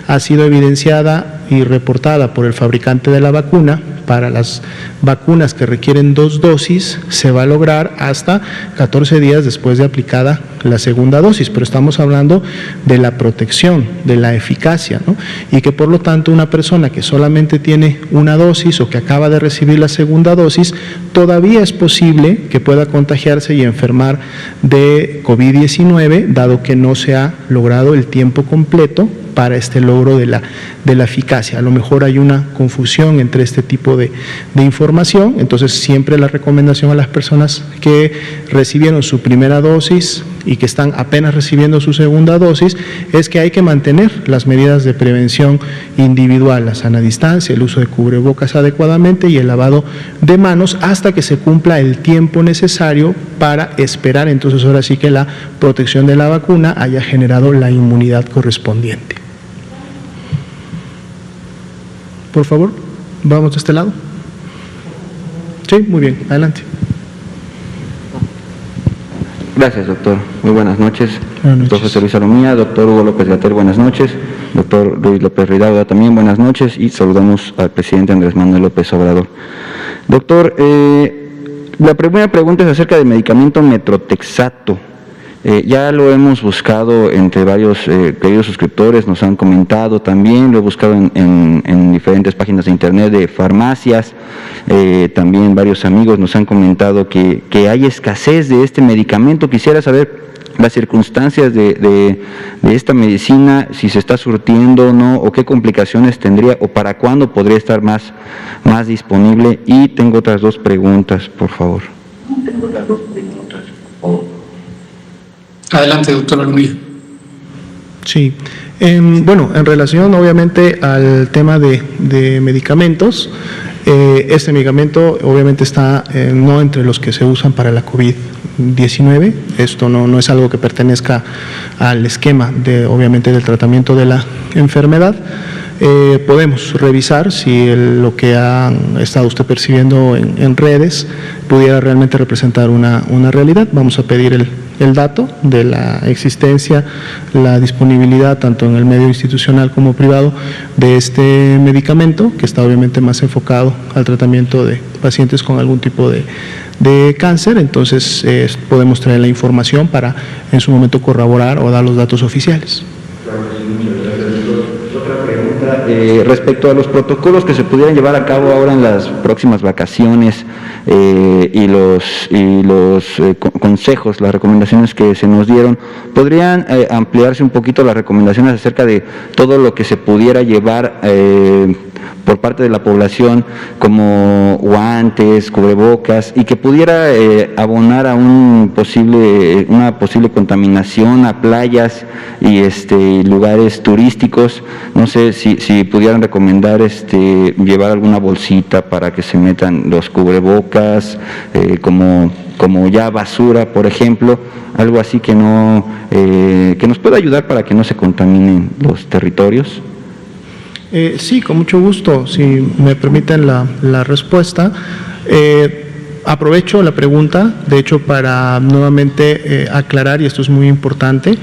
S1: ha sido evidenciada y reportada por el fabricante de la vacuna para las vacunas que requieren 2 dosis se va a lograr hasta 14 días después de aplicada la segunda dosis, pero estamos hablando de la protección, de la eficacia, ¿no? Y que por lo tanto una persona que solamente tiene una dosis o que acaba de recibir la segunda dosis, todavía es posible que pueda contagiarse y enfermar de COVID-19, dado que no se ha logrado el tiempo completo para este logro de la eficacia. A lo mejor hay una confusión entre este tipo de información, entonces siempre la recomendación a las personas que recibieron su primera dosis y que están apenas recibiendo su segunda dosis es que hay que mantener las medidas de prevención individual, la sana distancia, el uso de cubrebocas adecuadamente y el lavado de manos hasta que se cumpla el tiempo necesario para esperar entonces ahora sí que la protección de la vacuna haya generado la inmunidad correspondiente. Por favor, vamos de este lado. Sí, muy bien, adelante.
S7: Gracias, doctor. Muy buenas noches.
S1: Buenas noches.
S7: Doctor José Luis Salomía, doctor Hugo López Gatell, buenas noches. Doctor Ruy López Ridaura también, buenas noches. Y saludamos al presidente Andrés Manuel López Obrador. Doctor, la primera pregunta es acerca del medicamento Metrotexato. Ya lo hemos buscado entre varios queridos suscriptores, nos han comentado también, lo he buscado en diferentes páginas de internet de farmacias, también varios amigos nos han comentado que hay escasez de este medicamento. Quisiera saber las circunstancias de esta medicina, si se está surtiendo o no, o qué complicaciones tendría, o para cuándo podría estar más disponible. Y tengo otras 2 preguntas, por favor.
S3: Adelante, doctor Almunia.
S1: Sí, bueno, en relación obviamente al tema de medicamentos, este medicamento obviamente está no entre los que se usan para la COVID-19, esto no es algo que pertenezca al esquema obviamente del tratamiento de la enfermedad. Podemos revisar si lo que ha estado usted percibiendo en redes pudiera realmente representar una realidad. Vamos a pedir el dato de la existencia, la disponibilidad tanto en el medio institucional como privado de este medicamento, que está obviamente más enfocado al tratamiento de pacientes con algún tipo de cáncer. Entonces podemos traer la información para en su momento corroborar o dar los datos oficiales.
S7: Claro, sí, muchas gracias. preguntar respecto a los protocolos que se pudieran llevar a cabo ahora en las próximas vacaciones y los consejos, las recomendaciones que se nos dieron. ¿Podrían ampliarse un poquito las recomendaciones acerca de todo lo que se pudiera llevar por parte de la población, como guantes, cubrebocas, y que pudiera abonar a una posible contaminación a playas y lugares turísticos? No sé si pudieran recomendar llevar alguna bolsita para que se metan los cubrebocas, como ya basura, por ejemplo, algo así que nos pueda ayudar para que no se contaminen los territorios.
S1: Sí, con mucho gusto, si me permiten la respuesta. Aprovecho la pregunta, de hecho, para nuevamente aclarar, y esto es muy importante,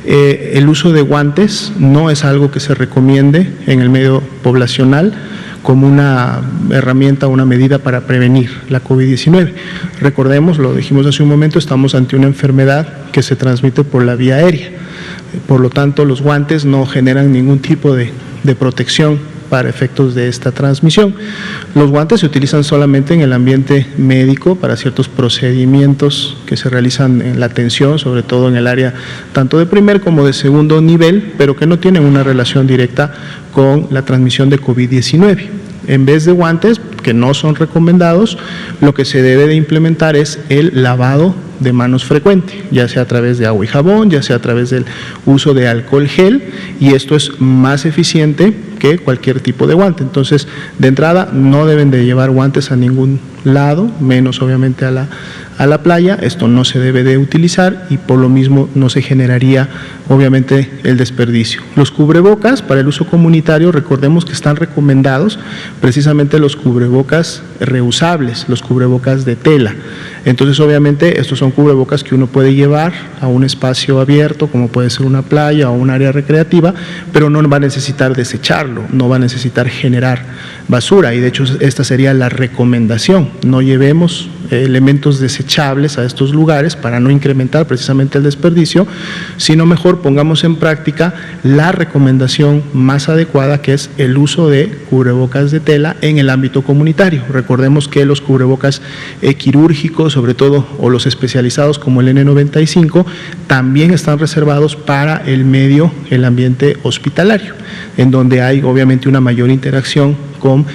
S1: el uso de guantes no es algo que se recomiende en el medio poblacional como una herramienta, una medida para prevenir la COVID-19. Recordemos, lo dijimos hace un momento, estamos ante una enfermedad que se transmite por la vía aérea. Por lo tanto, los guantes no generan ningún tipo de protección para efectos de esta transmisión. Los guantes se utilizan solamente en el ambiente médico para ciertos procedimientos que se realizan en la atención, sobre todo en el área tanto de primer como de segundo nivel, pero que no tienen una relación directa con la transmisión de COVID-19. En vez de guantes, que no son recomendados, lo que se debe de implementar es el lavado de manos frecuente, ya sea a través de agua y jabón, ya sea a través del uso de alcohol gel, y esto es más eficiente que cualquier tipo de guante. Entonces, de entrada, no deben de llevar guantes a ningún lado, menos obviamente a la playa. Esto no se debe de utilizar y por lo mismo no se generaría obviamente el desperdicio. Los cubrebocas para el uso comunitario, recordemos que están recomendados precisamente los cubrebocas reusables, los cubrebocas de tela. Entonces, obviamente, estos son cubrebocas que uno puede llevar a un espacio abierto, como puede ser una playa o un área recreativa, pero no va a necesitar desecharlo, no va a necesitar generar basura, y de hecho esta sería la recomendación: no llevemos elementos desechables a estos lugares para no incrementar precisamente el desperdicio, sino mejor pongamos en práctica la recomendación más adecuada, que es el uso de cubrebocas de tela en el ámbito comunitario. Recordemos que los cubrebocas quirúrgicos, sobre todo, o los especializados como el N95, también están reservados para el ambiente hospitalario, en donde hay obviamente una mayor interacción con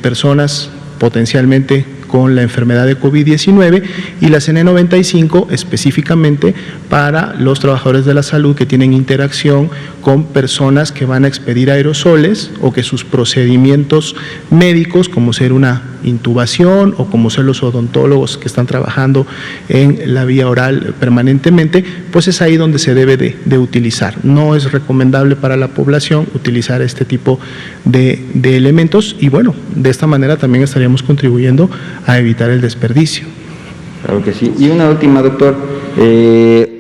S1: personas potencialmente con la enfermedad de COVID-19, y las N95 específicamente para los trabajadores de la salud que tienen interacción con personas que van a expedir aerosoles, o que sus procedimientos médicos, como ser una intubación o como ser los odontólogos que están trabajando en la vía oral permanentemente, pues es ahí donde se debe de utilizar. No es recomendable para la población utilizar este tipo de elementos, y bueno, de esta manera también estaríamos contribuyendo a evitar el desperdicio.
S7: Claro que sí. Y una última, doctor,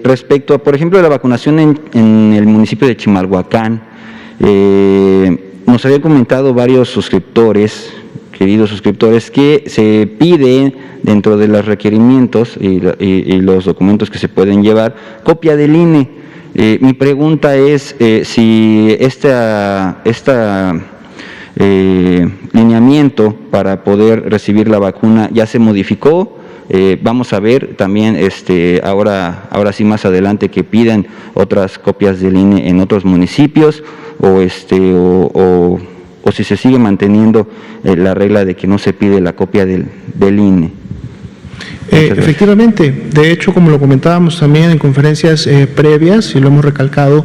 S7: respecto a, por ejemplo, la vacunación en el municipio de Chimalhuacán, nos habían comentado varios suscriptores, queridos suscriptores, que se pide dentro de los requerimientos y los documentos que se pueden llevar, copia del INE. Mi pregunta es si lineamiento para poder recibir la vacuna ya se modificó. Vamos a ver también ahora sí más adelante que pidan otras copias del INE en otros municipios, o si se sigue manteniendo la regla de que no se pide la copia del INE.
S1: Efectivamente, de hecho, como lo comentábamos también en conferencias previas, y lo hemos recalcado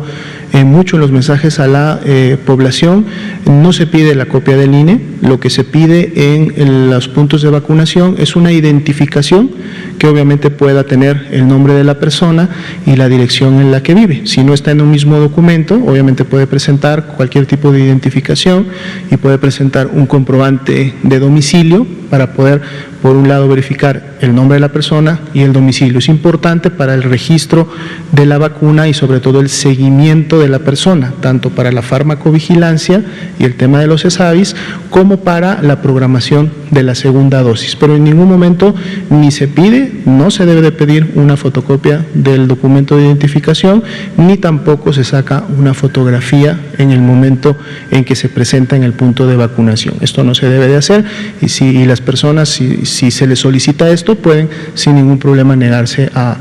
S1: mucho en los mensajes a la población, no se pide la copia del INE. Lo que se pide en los puntos de vacunación es una identificación que obviamente pueda tener el nombre de la persona y la dirección en la que vive. Si no está en un mismo documento, obviamente puede presentar cualquier tipo de identificación y puede presentar un comprobante de domicilio para poder, por un lado, verificar el nombre de la persona y el domicilio. Es importante para el registro de la vacuna y sobre todo el seguimiento seguimiento de la persona, tanto para la farmacovigilancia y el tema de los ESAVIS, como para la programación de la segunda dosis. Pero en ningún momento ni se pide, no se debe de pedir una fotocopia del documento de identificación, ni tampoco se saca una fotografía en el momento en que se presenta en el punto de vacunación. Esto no se debe de hacer y las personas, si se les solicita esto, pueden sin ningún problema negarse a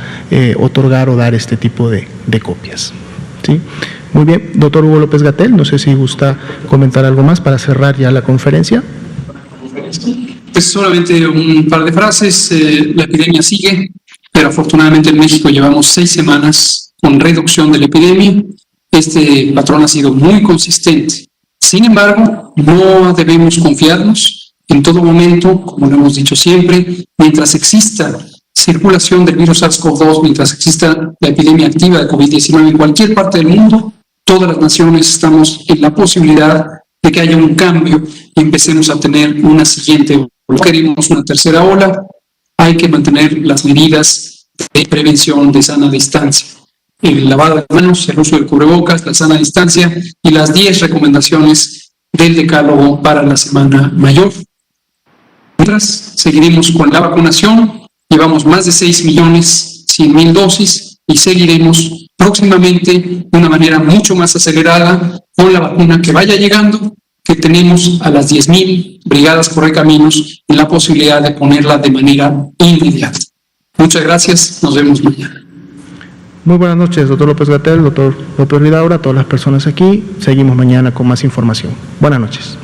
S1: otorgar o dar este tipo de copias. ¿Sí? Muy bien, doctor Hugo López-Gatell, no sé si gusta comentar algo más para cerrar ya la conferencia.
S3: Pues solamente un par de frases. La epidemia sigue, pero afortunadamente en México llevamos 6 semanas con reducción de la epidemia. Este patrón ha sido muy consistente. Sin embargo, no debemos confiarnos en todo momento, como lo hemos dicho siempre, mientras exista circulación del virus SARS-CoV-2, mientras exista la epidemia activa de COVID-19 en cualquier parte del mundo, todas las naciones estamos en la posibilidad de que haya un cambio y empecemos a tener una siguiente ola. No queremos una tercera ola, hay que mantener las medidas de prevención de sana distancia. El lavado de manos, el uso de cubrebocas, la sana distancia y las 10 recomendaciones del decálogo para la semana mayor. Mientras, seguiremos con la vacunación. Llevamos más de 6.100.000 dosis y seguiremos próximamente de una manera mucho más acelerada con la vacuna que vaya llegando, que tenemos a las 10.000 brigadas Correcaminos y la posibilidad de ponerla de manera inmediata. Muchas gracias, nos vemos mañana.
S1: Muy buenas noches, doctor López-Gatell, doctor López Ridaura, todas las personas aquí. Seguimos mañana con más información. Buenas noches.